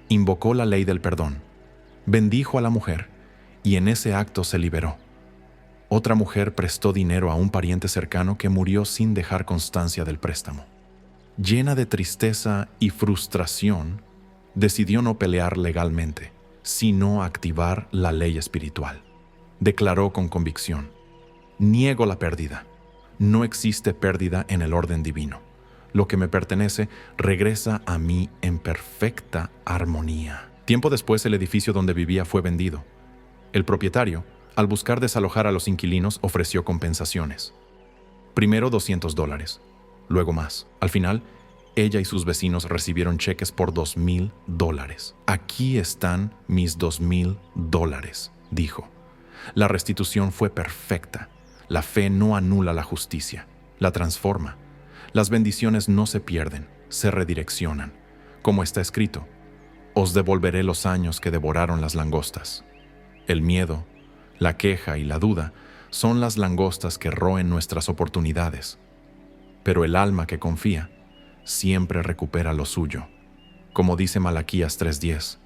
Invocó la ley del perdón, bendijo a la mujer y en ese acto se liberó. Otra mujer prestó dinero a un pariente cercano que murió sin dejar constancia del préstamo. Llena de tristeza y frustración, decidió no pelear legalmente, sino activar la ley espiritual. Declaró con convicción: niego la pérdida. No existe pérdida en el orden divino. Lo que me pertenece regresa a mí en perfecta armonía. Tiempo después, el edificio donde vivía fue vendido. El propietario, al buscar desalojar a los inquilinos, ofreció compensaciones. Primero $200, luego más. Al final, ella y sus vecinos recibieron cheques por $2,000. Aquí están mis $2,000, dijo. La restitución fue perfecta. La fe no anula la justicia, la transforma. Las bendiciones no se pierden, se redireccionan. Como está escrito: os devolveré los años que devoraron las langostas. El miedo, la queja y la duda son las langostas que roen nuestras oportunidades. Pero el alma que confía siempre recupera lo suyo. Como dice Malaquías 3:10,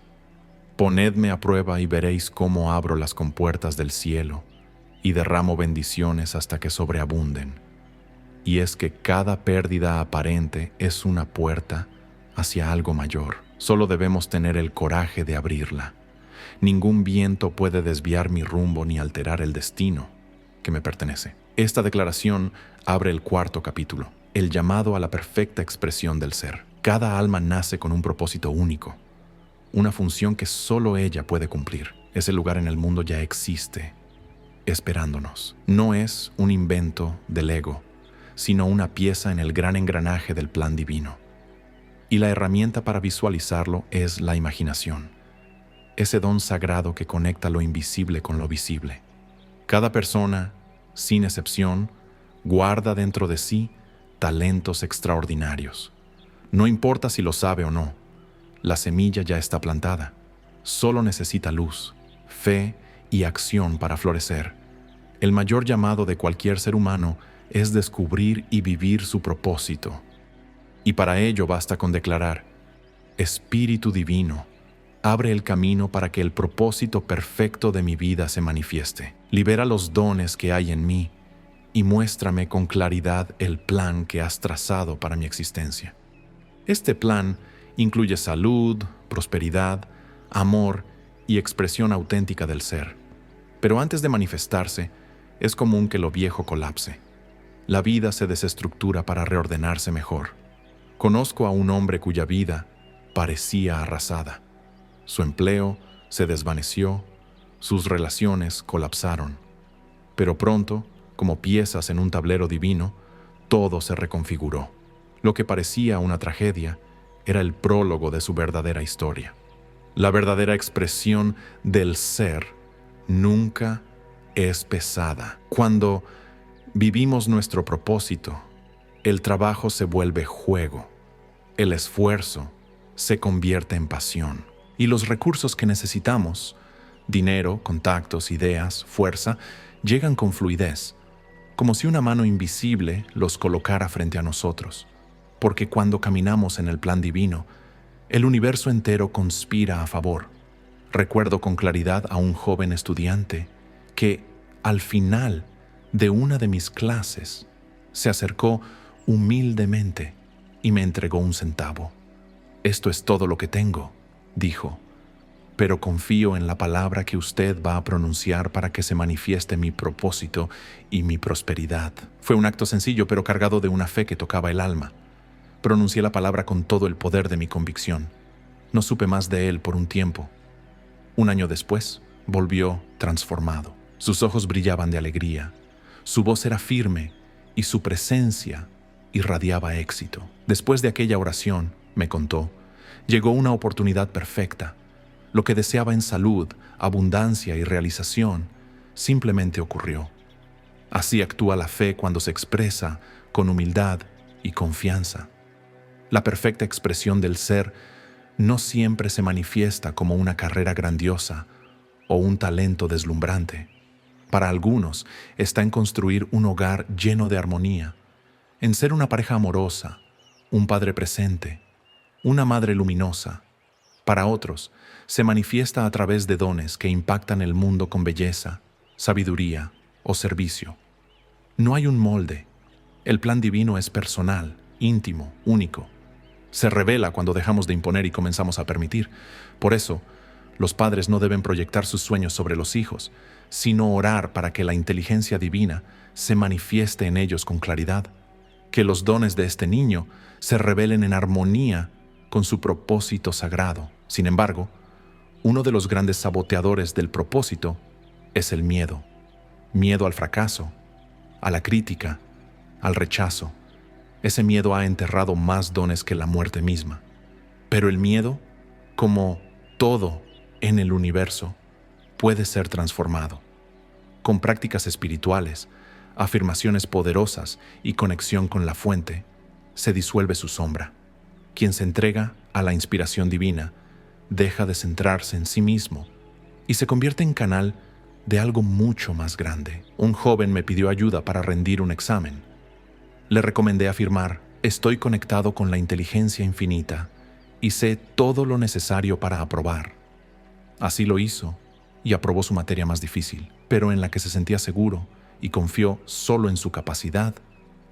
ponedme a prueba y veréis cómo abro las compuertas del cielo y derramo bendiciones hasta que sobreabunden. Y es que cada pérdida aparente es una puerta hacia algo mayor. Solo debemos tener el coraje de abrirla. Ningún viento puede desviar mi rumbo ni alterar el destino que me pertenece. Esta declaración abre el 4º capítulo, el llamado a la perfecta expresión del ser. Cada alma nace con un propósito único, una función que solo ella puede cumplir. Ese lugar en el mundo ya existe, esperándonos. No es un invento del ego, sino una pieza en el gran engranaje del plan divino. Y la herramienta para visualizarlo es la imaginación, ese don sagrado que conecta lo invisible con lo visible. Cada persona, sin excepción, guarda dentro de sí talentos extraordinarios. No importa si lo sabe o no, la semilla ya está plantada. Solo necesita luz, fe y acción para florecer. El mayor llamado de cualquier ser humano es descubrir y vivir su propósito. Y para ello basta con declarar: Espíritu Divino, abre el camino para que el propósito perfecto de mi vida se manifieste. Libera los dones que hay en mí y muéstrame con claridad el plan que has trazado para mi existencia. Este plan incluye salud, prosperidad, amor y expresión auténtica del ser. Pero antes de manifestarse, es común que lo viejo colapse. La vida se desestructura para reordenarse mejor. Conozco a un hombre cuya vida parecía arrasada. Su empleo se desvaneció, sus relaciones colapsaron. Pero pronto, como piezas en un tablero divino, todo se reconfiguró. Lo que parecía una tragedia era el prólogo de su verdadera historia. La verdadera expresión del ser nunca es pesada. Cuando vivimos nuestro propósito, el trabajo se vuelve juego, el esfuerzo se convierte en pasión, y los recursos que necesitamos, dinero, contactos, ideas, fuerza, llegan con fluidez, como si una mano invisible los colocara frente a nosotros. Porque cuando caminamos en el plan divino, el universo entero conspira a favor. Recuerdo con claridad a un joven estudiante que, al final de una de mis clases, se acercó humildemente y me entregó un centavo. «Esto es todo lo que tengo», dijo, «pero confío en la palabra que usted va a pronunciar para que se manifieste mi propósito y mi prosperidad». Fue un acto sencillo, pero cargado de una fe que tocaba el alma. Pronuncié la palabra con todo el poder de mi convicción. No supe más de él por un tiempo. Un año después, volvió transformado. Sus ojos brillaban de alegría, su voz era firme y su presencia irradiaba éxito. Después de aquella oración, me contó, llegó una oportunidad perfecta. Lo que deseaba en salud, abundancia y realización simplemente ocurrió. Así actúa la fe cuando se expresa con humildad y confianza. La perfecta expresión del ser no siempre se manifiesta como una carrera grandiosa o un talento deslumbrante. Para algunos está en construir un hogar lleno de armonía, en ser una pareja amorosa, un padre presente, una madre luminosa. Para otros, se manifiesta a través de dones que impactan el mundo con belleza, sabiduría o servicio. No hay un molde. El plan divino es personal, íntimo, único. Se revela cuando dejamos de imponer y comenzamos a permitir. Por eso, los padres no deben proyectar sus sueños sobre los hijos, sino orar para que la inteligencia divina se manifieste en ellos con claridad, que los dones de este niño se revelen en armonía con su propósito sagrado. Sin embargo, uno de los grandes saboteadores del propósito es el miedo. Miedo al fracaso, a la crítica, al rechazo. Ese miedo ha enterrado más dones que la muerte misma. Pero el miedo, como todo en el universo, puede ser transformado. Con prácticas espirituales, afirmaciones poderosas y conexión con la fuente, se disuelve su sombra. Quien se entrega a la inspiración divina deja de centrarse en sí mismo y se convierte en canal de algo mucho más grande. Un joven me pidió ayuda para rendir un examen. Le recomendé afirmar: estoy conectado con la inteligencia infinita y sé todo lo necesario para aprobar. Así lo hizo y aprobó su materia más difícil, pero en la que se sentía seguro y confió solo en su capacidad,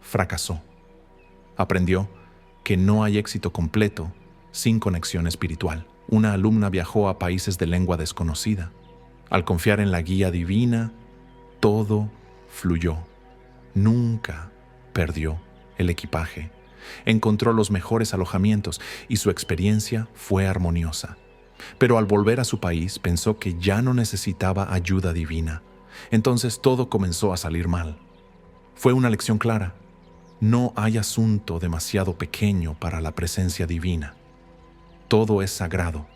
fracasó. Aprendió que no hay éxito completo sin conexión espiritual. Una alumna viajó a países de lengua desconocida. Al confiar en la guía divina, todo fluyó. Nunca perdió el equipaje. Encontró los mejores alojamientos y su experiencia fue armoniosa. Pero al volver a su país pensó que ya no necesitaba ayuda divina. Entonces todo comenzó a salir mal. Fue una lección clara. No hay asunto demasiado pequeño para la presencia divina. Todo es sagrado.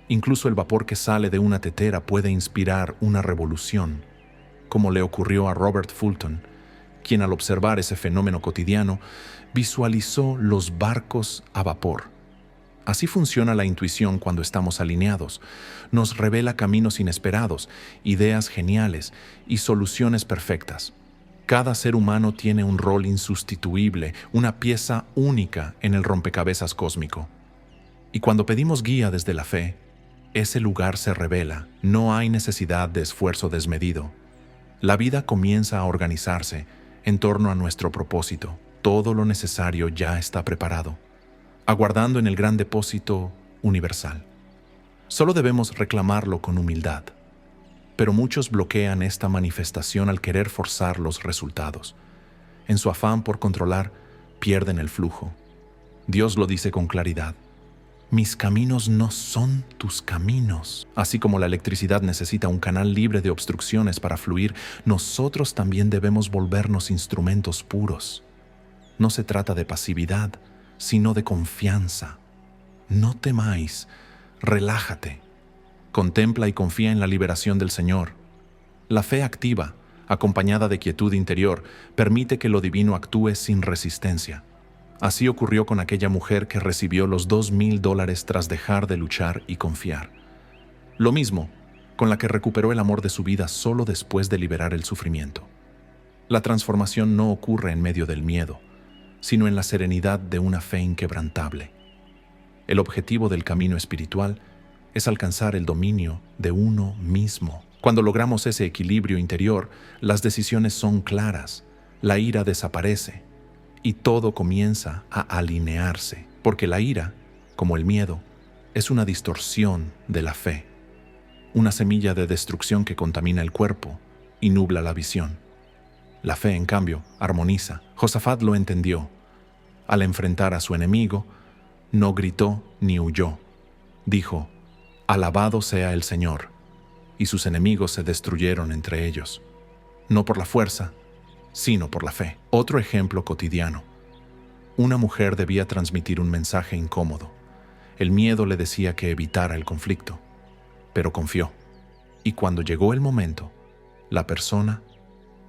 Incluso el vapor que sale de una tetera puede inspirar una revolución, como le ocurrió a Robert Fulton, quien al observar ese fenómeno cotidiano visualizó los barcos a vapor. Así funciona la intuición cuando estamos alineados. Nos revela caminos inesperados, ideas geniales y soluciones perfectas. Cada ser humano tiene un rol insustituible, una pieza única en el rompecabezas cósmico. Y cuando pedimos guía desde la fe, ese lugar se revela. No hay necesidad de esfuerzo desmedido. La vida comienza a organizarse en torno a nuestro propósito. Todo lo necesario ya está preparado, aguardando en el gran depósito universal. Solo debemos reclamarlo con humildad. Pero muchos bloquean esta manifestación al querer forzar los resultados. En su afán por controlar, pierden el flujo. Dios lo dice con claridad: mis caminos no son tus caminos. Así como la electricidad necesita un canal libre de obstrucciones para fluir, nosotros también debemos volvernos instrumentos puros. No se trata de pasividad, sino de confianza. No temáis, relájate. Contempla y confía en la liberación del Señor. La fe activa, acompañada de quietud interior, permite que lo divino actúe sin resistencia. Así ocurrió con aquella mujer que recibió los $2,000 tras dejar de luchar y confiar. Lo mismo con la que recuperó el amor de su vida solo después de liberar el sufrimiento. La transformación no ocurre en medio del miedo, sino en la serenidad de una fe inquebrantable. El objetivo del camino espiritual es alcanzar el dominio de uno mismo. Cuando logramos ese equilibrio interior, las decisiones son claras, la ira desaparece y todo comienza a alinearse, porque la ira, como el miedo, es una distorsión de la fe, una semilla de destrucción que contamina el cuerpo y nubla la visión. La fe, en cambio, armoniza. Josafat lo entendió. Al enfrentar a su enemigo, no gritó ni huyó. Dijo: «Alabado sea el Señor», y sus enemigos se destruyeron entre ellos, no por la fuerza, sino por la fe. Otro ejemplo cotidiano. Una mujer debía transmitir un mensaje incómodo. El miedo le decía que evitara el conflicto, pero confió. Y cuando llegó el momento, la persona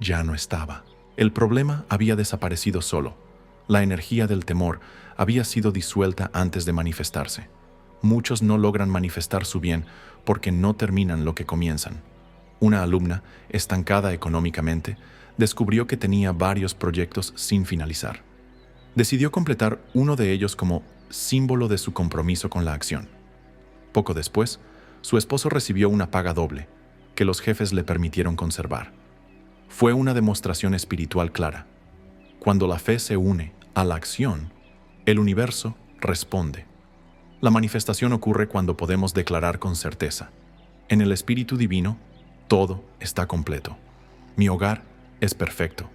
ya no estaba. El problema había desaparecido solo. La energía del temor había sido disuelta antes de manifestarse. Muchos no logran manifestar su bien porque no terminan lo que comienzan. Una alumna, estancada económicamente, descubrió que tenía varios proyectos sin finalizar. Decidió completar uno de ellos como símbolo de su compromiso con la acción. Poco después, su esposo recibió una paga doble, que los jefes le permitieron conservar. Fue una demostración espiritual clara. Cuando la fe se une a la acción, el universo responde. La manifestación ocurre cuando podemos declarar con certeza: en el Espíritu Divino, todo está completo. Mi hogar es perfecto.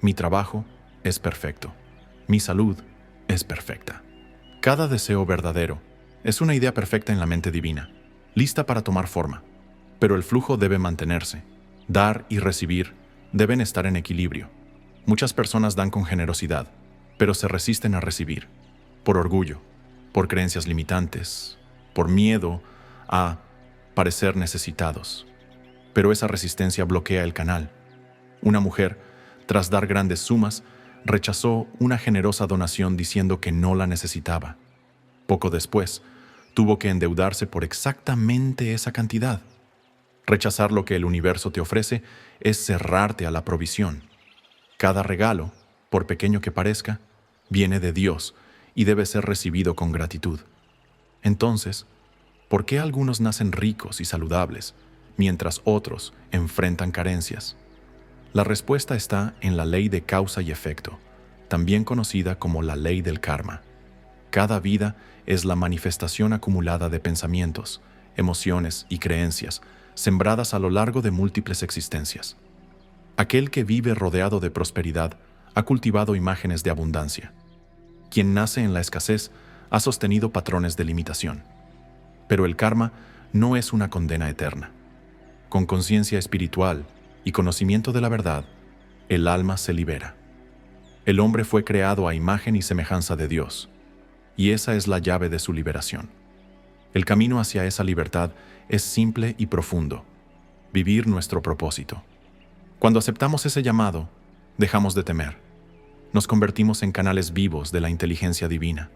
Mi trabajo es perfecto. Mi salud es perfecta. Cada deseo verdadero es una idea perfecta en la mente divina, lista para tomar forma. Pero el flujo debe mantenerse. Dar y recibir deben estar en equilibrio. Muchas personas dan con generosidad, pero se resisten a recibir, por orgullo, por creencias limitantes, por miedo a parecer necesitados. Pero esa resistencia bloquea el canal. Una mujer, tras dar grandes sumas, rechazó una generosa donación diciendo que no la necesitaba. Poco después, tuvo que endeudarse por exactamente esa cantidad. Rechazar lo que el universo te ofrece es cerrarte a la provisión. Cada regalo, por pequeño que parezca, viene de Dios y debe ser recibido con gratitud. Entonces, ¿por qué algunos nacen ricos y saludables, mientras otros enfrentan carencias? La respuesta está en la ley de causa y efecto, también conocida como la ley del karma. Cada vida es la manifestación acumulada de pensamientos, emociones y creencias, sembradas a lo largo de múltiples existencias. Aquel que vive rodeado de prosperidad ha cultivado imágenes de abundancia. Quien nace en la escasez ha sostenido patrones de limitación. Pero el karma no es una condena eterna. Con conciencia espiritual y conocimiento de la verdad, el alma se libera. El hombre fue creado a imagen y semejanza de Dios, y esa es la llave de su liberación. El camino hacia esa libertad es simple y profundo: vivir nuestro propósito. Cuando aceptamos ese llamado, dejamos de temer. Nos convertimos en canales vivos de la inteligencia divina.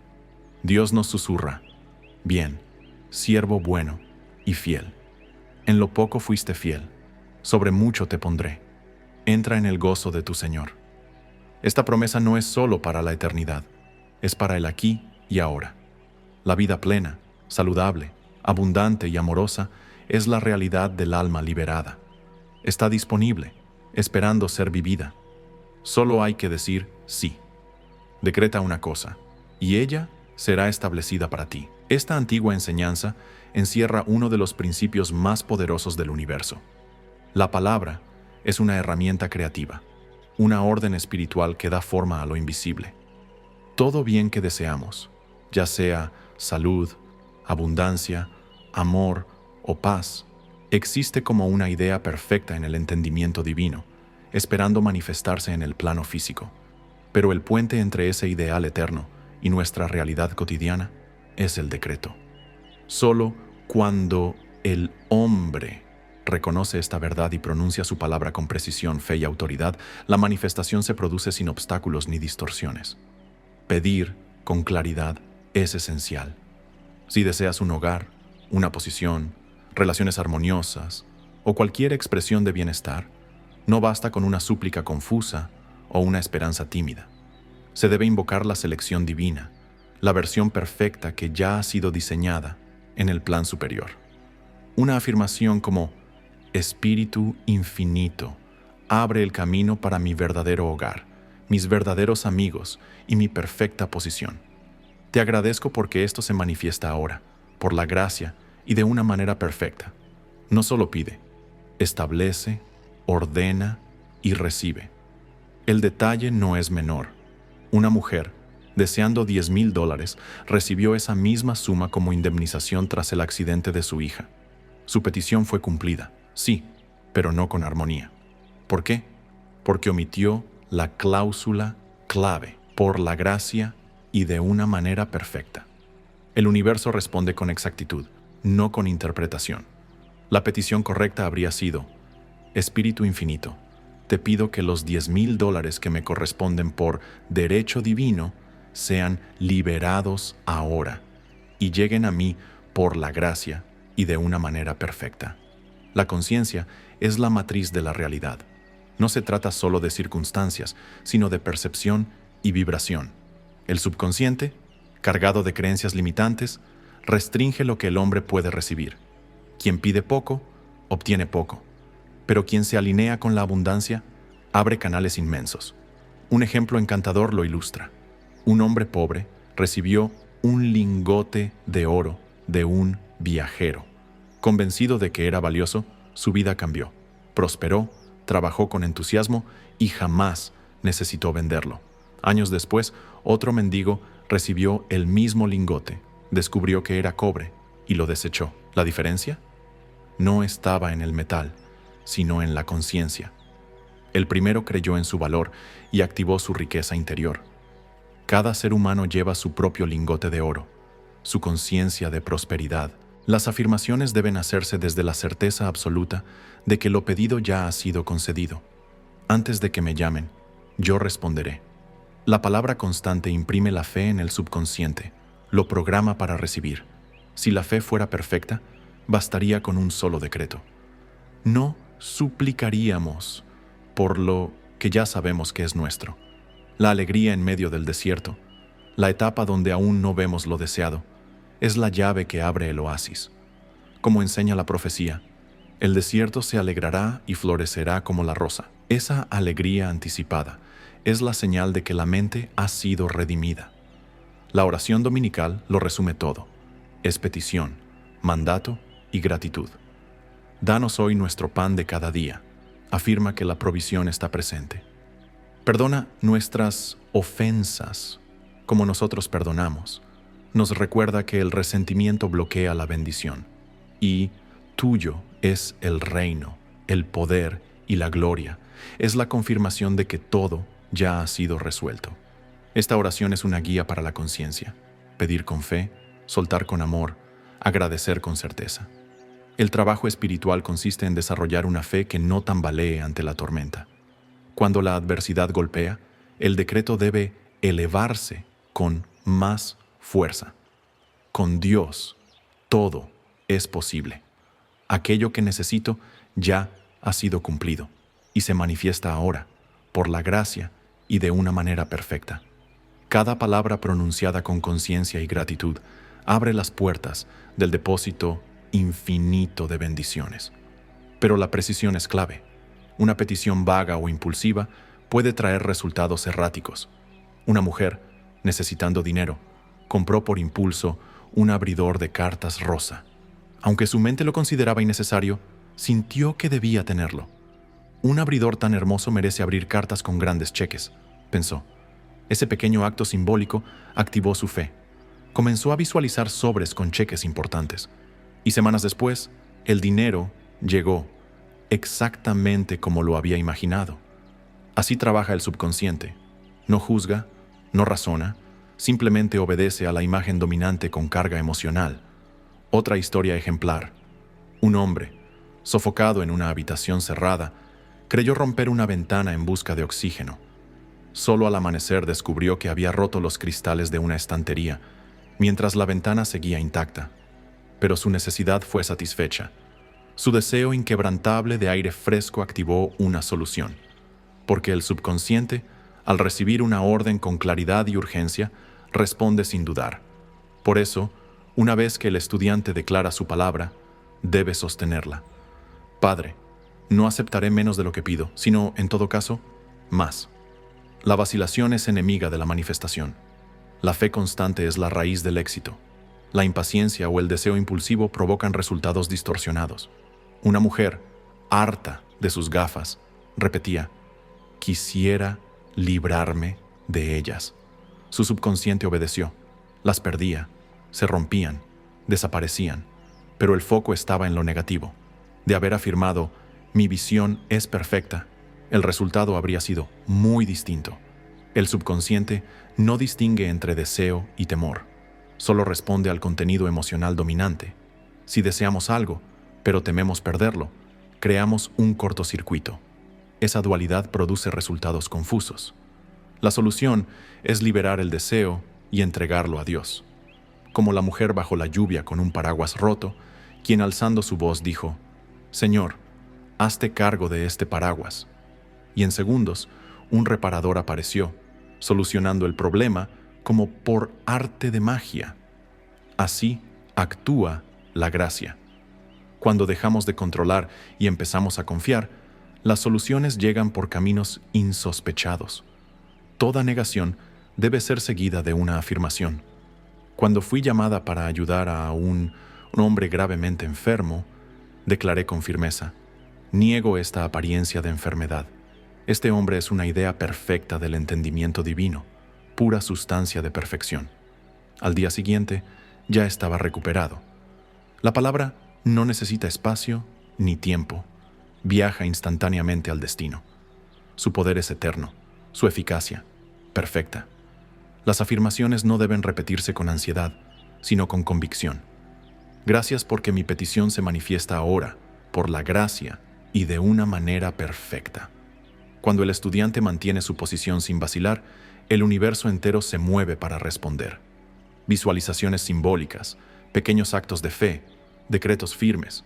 Dios nos susurra: bien, siervo bueno y fiel. En lo poco fuiste fiel, sobre mucho te pondré. Entra en el gozo de tu Señor. Esta promesa no es solo para la eternidad, es para el aquí y ahora. La vida plena, saludable, abundante y amorosa es la realidad del alma liberada. Está disponible, esperando ser vivida. Solo hay que decir sí. Decreta una cosa, y ella será establecida para ti. Esta antigua enseñanza encierra uno de los principios más poderosos del universo. La palabra es una herramienta creativa, una orden espiritual que da forma a lo invisible. Todo bien que deseamos, ya sea salud, abundancia, amor o paz, existe como una idea perfecta en el entendimiento divino, esperando manifestarse en el plano físico. Pero el puente entre ese ideal eterno y nuestra realidad cotidiana es el decreto. Solo cuando el hombre reconoce esta verdad y pronuncia su palabra con precisión, fe y autoridad, la manifestación se produce sin obstáculos ni distorsiones. Pedir con claridad es esencial. Si deseas un hogar, una posición, relaciones armoniosas o cualquier expresión de bienestar, no basta con una súplica confusa o una esperanza tímida. Se debe invocar la selección divina, la versión perfecta que ya ha sido diseñada en el plan superior. Una afirmación como: Espíritu infinito, abre el camino para mi verdadero hogar, mis verdaderos amigos y mi perfecta posición. Te agradezco porque esto se manifiesta ahora, por la gracia y de una manera perfecta. No solo pide, establece, ordena y recibe. El detalle no es menor. Una mujer, deseando $10,000, recibió esa misma suma como indemnización tras el accidente de su hija. Su petición fue cumplida, sí, pero no con armonía. ¿Por qué? Porque omitió la cláusula clave: por la gracia y de una manera perfecta. El universo responde con exactitud, no con interpretación. La petición correcta habría sido: Espíritu infinito, te pido que los $10,000 que me corresponden por derecho divino sean liberados ahora y lleguen a mí por la gracia y de una manera perfecta. La conciencia es la matriz de la realidad. No se trata solo de circunstancias, sino de percepción y vibración. El subconsciente, cargado de creencias limitantes, restringe lo que el hombre puede recibir. Quien pide poco, obtiene poco. Pero quien se alinea con la abundancia, abre canales inmensos. Un ejemplo encantador lo ilustra. Un hombre pobre recibió un lingote de oro de un viajero. Convencido de que era valioso, su vida cambió. Prosperó, trabajó con entusiasmo y jamás necesitó venderlo. Años después, otro mendigo recibió el mismo lingote, descubrió que era cobre y lo desechó. ¿La diferencia? No estaba en el metal, sino en la conciencia. El primero creyó en su valor y activó su riqueza interior. Cada ser humano lleva su propio lingote de oro, su conciencia de prosperidad. Las afirmaciones deben hacerse desde la certeza absoluta de que lo pedido ya ha sido concedido. Antes de que me llamen, yo responderé. La palabra constante imprime la fe en el subconsciente, lo programa para recibir. Si la fe fuera perfecta, bastaría con un solo decreto. No suplicaríamos por lo que ya sabemos que es nuestro. La alegría en medio del desierto, la etapa donde aún no vemos lo deseado, es la llave que abre el oasis. Como enseña la profecía, el desierto se alegrará y florecerá como la rosa. Esa alegría anticipada es la señal de que la mente ha sido redimida. La oración dominical lo resume todo. Es petición, mandato y gratitud. Danos hoy nuestro pan de cada día. Afirma que la provisión está presente. Perdona nuestras ofensas, como nosotros perdonamos. Nos recuerda que el resentimiento bloquea la bendición. Y tuyo es el reino, el poder y la gloria. Es la confirmación de que todo ya ha sido resuelto. Esta oración es una guía para la conciencia. Pedir con fe, soltar con amor, agradecer con certeza. El trabajo espiritual consiste en desarrollar una fe que no tambalee ante la tormenta. Cuando la adversidad golpea, el decreto debe elevarse con más fuerza. Con Dios, todo es posible. Aquello que necesito ya ha sido cumplido y se manifiesta ahora, por la gracia y de una manera perfecta. Cada palabra pronunciada con conciencia y gratitud abre las puertas del depósito infinito de bendiciones. Pero la precisión es clave. Una petición vaga o impulsiva puede traer resultados erráticos. Una mujer, necesitando dinero, compró por impulso un abridor de cartas rosa. Aunque su mente lo consideraba innecesario, sintió que debía tenerlo. Un abridor tan hermoso merece abrir cartas con grandes cheques, pensó. Ese pequeño acto simbólico activó su fe. Comenzó a visualizar sobres con cheques importantes. Y semanas después, el dinero llegó exactamente como lo había imaginado. Así trabaja el subconsciente. No juzga, no razona, simplemente obedece a la imagen dominante con carga emocional. Otra historia ejemplar. Un hombre, sofocado en una habitación cerrada, creyó romper una ventana en busca de oxígeno. Solo al amanecer descubrió que había roto los cristales de una estantería, mientras la ventana seguía intacta. Pero su necesidad fue satisfecha. Su deseo inquebrantable de aire fresco activó una solución, porque el subconsciente, al recibir una orden con claridad y urgencia, responde sin dudar. Por eso, una vez que el estudiante declara su palabra, debe sostenerla. Padre, no aceptaré menos de lo que pido, sino, en todo caso, más. La vacilación es enemiga de la manifestación. La fe constante es la raíz del éxito. La impaciencia o el deseo impulsivo provocan resultados distorsionados. Una mujer, harta de sus gafas, repetía, quisiera librarme de ellas. Su subconsciente obedeció. Las perdía, se rompían, desaparecían, pero el foco estaba en lo negativo. De haber afirmado, mi visión es perfecta, el resultado habría sido muy distinto. El subconsciente no distingue entre deseo y temor. Solo responde al contenido emocional dominante. Si deseamos algo, pero tememos perderlo, creamos un cortocircuito. Esa dualidad produce resultados confusos. La solución es liberar el deseo y entregarlo a Dios. Como la mujer bajo la lluvia con un paraguas roto, quien alzando su voz dijo, Señor, hazte cargo de este paraguas. Y en segundos, un reparador apareció, solucionando el problema como por arte de magia. Así actúa la gracia. Cuando dejamos de controlar y empezamos a confiar, las soluciones llegan por caminos insospechados. Toda negación debe ser seguida de una afirmación. Cuando fui llamada para ayudar a un hombre gravemente enfermo, declaré con firmeza, niego esta apariencia de enfermedad. Este hombre es una idea perfecta del entendimiento divino, pura sustancia de perfección. Al día siguiente, ya estaba recuperado. La palabra no necesita espacio ni tiempo. Viaja instantáneamente al destino. Su poder es eterno, su eficacia, perfecta. Las afirmaciones no deben repetirse con ansiedad, sino con convicción. Gracias porque mi petición se manifiesta ahora, por la gracia y de una manera perfecta. Cuando el estudiante mantiene su posición sin vacilar, el universo entero se mueve para responder. Visualizaciones simbólicas, pequeños actos de fe, decretos firmes,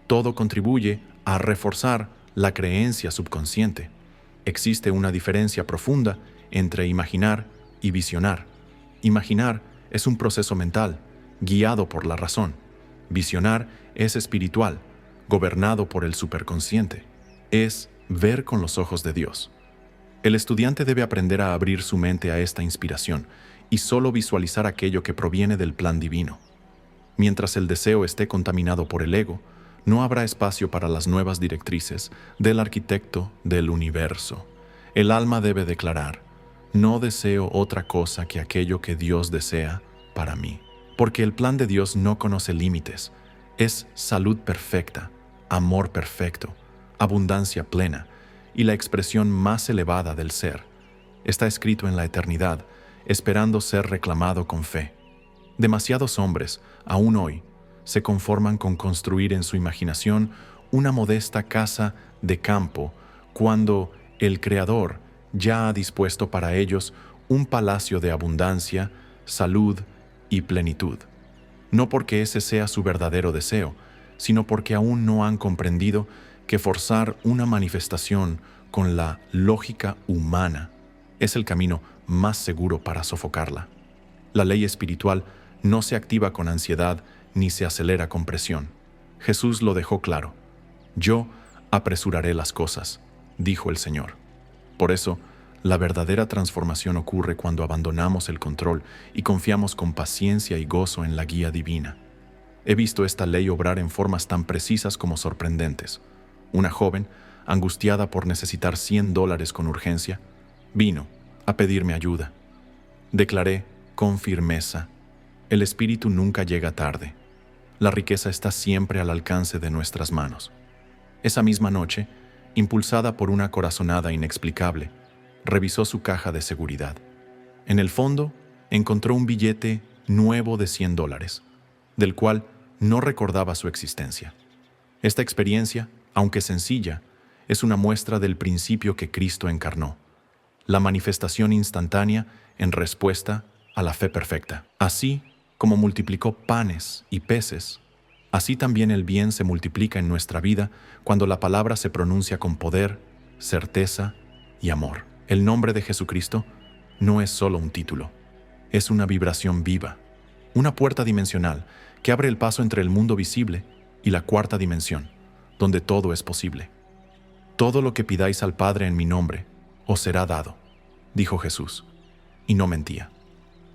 todo contribuye a reforzar la creencia subconsciente. Existe una diferencia profunda entre imaginar y visionar. Imaginar es un proceso mental, guiado por la razón. Visionar es espiritual, gobernado por el superconsciente. Es ver con los ojos de Dios. El estudiante debe aprender a abrir su mente a esta inspiración y solo visualizar aquello que proviene del plan divino. Mientras el deseo esté contaminado por el ego, no habrá espacio para las nuevas directrices del arquitecto del universo. El alma debe declarar, no deseo otra cosa que aquello que Dios desea para mí. Porque el plan de Dios no conoce límites. Es salud perfecta, amor perfecto, abundancia plena y la expresión más elevada del ser. está escrito en la eternidad, esperando ser reclamado con fe. Demasiados hombres, aún hoy, se conforman con construir en su imaginación una modesta casa de campo cuando el Creador ya ha dispuesto para ellos un palacio de abundancia, salud y plenitud. No porque ese sea su verdadero deseo, sino porque aún no han comprendido que forzar una manifestación con la lógica humana es el camino más seguro para sofocarla. La ley espiritual no se activa con ansiedad ni se acelera con presión. Jesús lo dejó claro. Yo apresuraré las cosas, dijo el Señor. Por eso, la verdadera transformación ocurre cuando abandonamos el control y confiamos con paciencia y gozo en la guía divina. He visto esta ley obrar en formas tan precisas como sorprendentes. Una joven, angustiada por necesitar $100 con urgencia, vino a pedirme ayuda. Declaré con firmeza: el espíritu nunca llega tarde. La riqueza está siempre al alcance de nuestras manos. Esa misma noche, impulsada por una corazonada inexplicable, revisó su caja de seguridad. En el fondo, encontró un billete nuevo de $100, del cual no recordaba su existencia. Esta experiencia, aunque sencilla, es una muestra del principio que Cristo encarnó: la manifestación instantánea en respuesta a la fe perfecta. Así como multiplicó panes y peces, así también el bien se multiplica en nuestra vida cuando la palabra se pronuncia con poder, certeza y amor. El nombre de Jesucristo no es solo un título, es una vibración viva, una puerta dimensional que abre el paso entre el mundo visible y la cuarta dimensión, donde todo es posible. Todo lo que pidáis al Padre en mi nombre os será dado, dijo Jesús, y no mentía.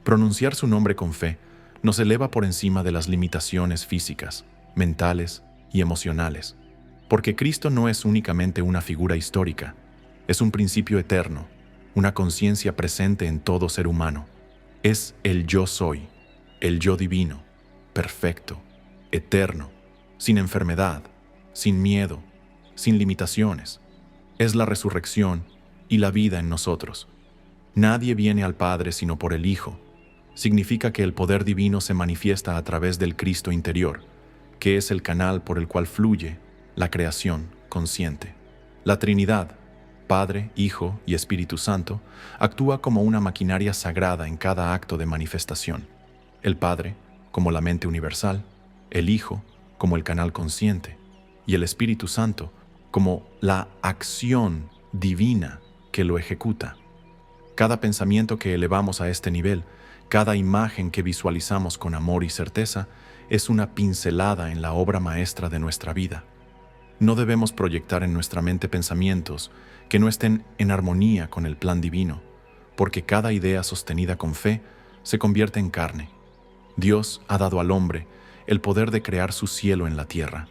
Pronunciar su nombre con fe nos eleva por encima de las limitaciones físicas, mentales y emocionales, porque Cristo no es únicamente una figura histórica, es un principio eterno, una conciencia presente en todo ser humano. Es el yo soy, el yo divino, perfecto, eterno, sin enfermedad, sin miedo, sin limitaciones. Es la resurrección y la vida en nosotros. Nadie viene al Padre sino por el Hijo. Significa que el poder divino se manifiesta a través del Cristo interior, que es el canal por el cual fluye la creación consciente. La Trinidad, Padre, Hijo y Espíritu Santo, actúa como una maquinaria sagrada en cada acto de manifestación. El Padre, como la mente universal, el Hijo, como el canal consciente, y el Espíritu Santo, como la acción divina que lo ejecuta. Cada pensamiento que elevamos a este nivel, cada imagen que visualizamos con amor y certeza, es una pincelada en la obra maestra de nuestra vida. No debemos proyectar en nuestra mente pensamientos que no estén en armonía con el plan divino, porque cada idea sostenida con fe se convierte en carne. Dios ha dado al hombre el poder de crear su cielo en la tierra.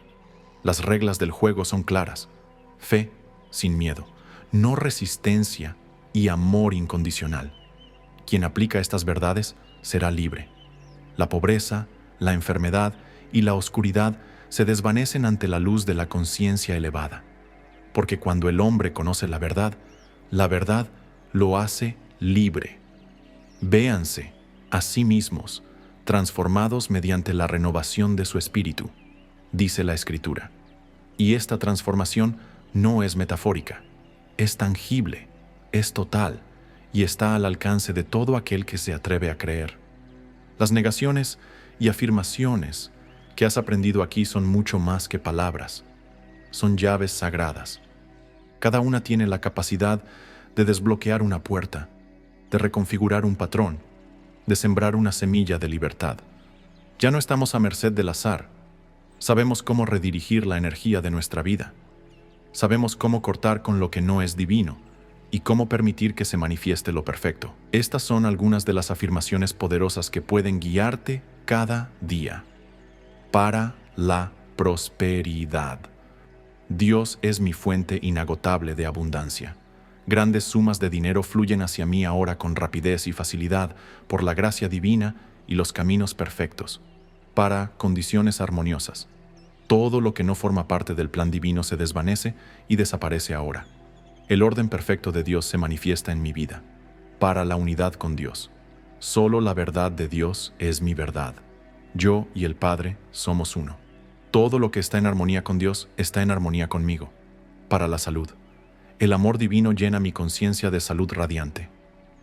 Las reglas del juego son claras: fe sin miedo, no resistencia y amor incondicional. Quien aplica estas verdades será libre. La pobreza, la enfermedad y la oscuridad se desvanecen ante la luz de la conciencia elevada, porque cuando el hombre conoce la verdad lo hace libre. Véanse a sí mismos, transformados mediante la renovación de su espíritu, dice la Escritura. Y esta transformación no es metafórica, es tangible, es total y está al alcance de todo aquel que se atreve a creer. Las negaciones y afirmaciones que has aprendido aquí son mucho más que palabras, son llaves sagradas. Cada una tiene la capacidad de desbloquear una puerta, de reconfigurar un patrón, de sembrar una semilla de libertad. Ya no estamos a merced del azar. Sabemos cómo redirigir la energía de nuestra vida. Sabemos cómo cortar con lo que no es divino y cómo permitir que se manifieste lo perfecto. Estas son algunas de las afirmaciones poderosas que pueden guiarte cada día. Para la prosperidad. Dios es mi fuente inagotable de abundancia. Grandes sumas de dinero fluyen hacia mí ahora con rapidez y facilidad por la gracia divina y los caminos perfectos, para condiciones armoniosas. Todo lo que no forma parte del plan divino se desvanece y desaparece ahora. El orden perfecto de Dios se manifiesta en mi vida. para la unidad con Dios. Solo la verdad de Dios es mi verdad. Yo y el Padre somos uno. Todo lo que está en armonía con Dios está en armonía conmigo. Para la salud. El amor divino llena mi conciencia de salud radiante.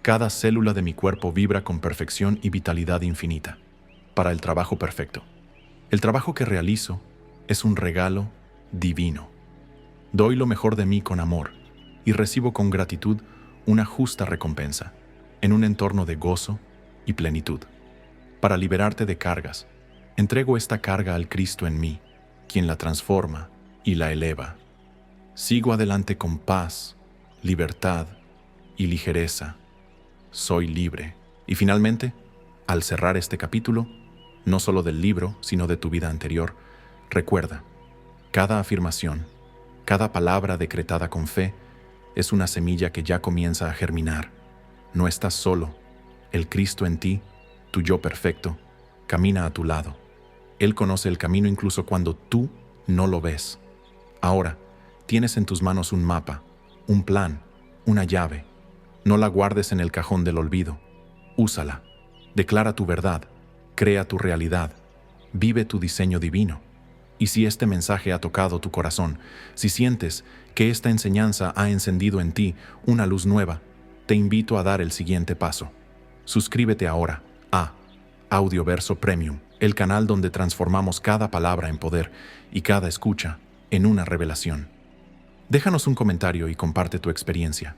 Cada célula de mi cuerpo vibra con perfección y vitalidad infinita. Para el trabajo perfecto. El trabajo que realizo es un regalo divino. Doy lo mejor de mí con amor y recibo con gratitud una justa recompensa, en un entorno de gozo y plenitud. Para liberarte de cargas, entrego esta carga al Cristo en mí, quien la transforma y la eleva. Sigo adelante con paz, libertad y ligereza. Soy libre. Y finalmente, al cerrar este capítulo, no solo del libro, sino de tu vida anterior, recuerda, cada afirmación, cada palabra decretada con fe, es una semilla que ya comienza a germinar. No estás solo. El Cristo en ti, tu yo perfecto, camina a tu lado. Él conoce el camino incluso cuando tú no lo ves. Ahora, tienes en tus manos un mapa, un plan, una llave. No la guardes en el cajón del olvido. Úsala. Declara tu verdad. Crea tu realidad. Vive tu diseño divino. Y si este mensaje ha tocado tu corazón, si sientes que esta enseñanza ha encendido en ti una luz nueva, te invito a dar el siguiente paso. Suscríbete ahora a Audioverso Premium, el canal donde transformamos cada palabra en poder y cada escucha en una revelación. Déjanos un comentario y comparte tu experiencia.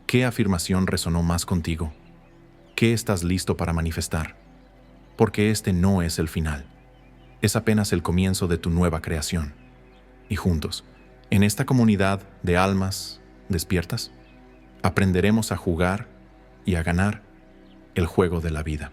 ¿Qué afirmación resonó más contigo? ¿Qué estás listo para manifestar? Porque este no es el final. Es apenas el comienzo de tu nueva creación. Y juntos, en esta comunidad de almas despiertas, aprenderemos a jugar y a ganar el juego de la vida.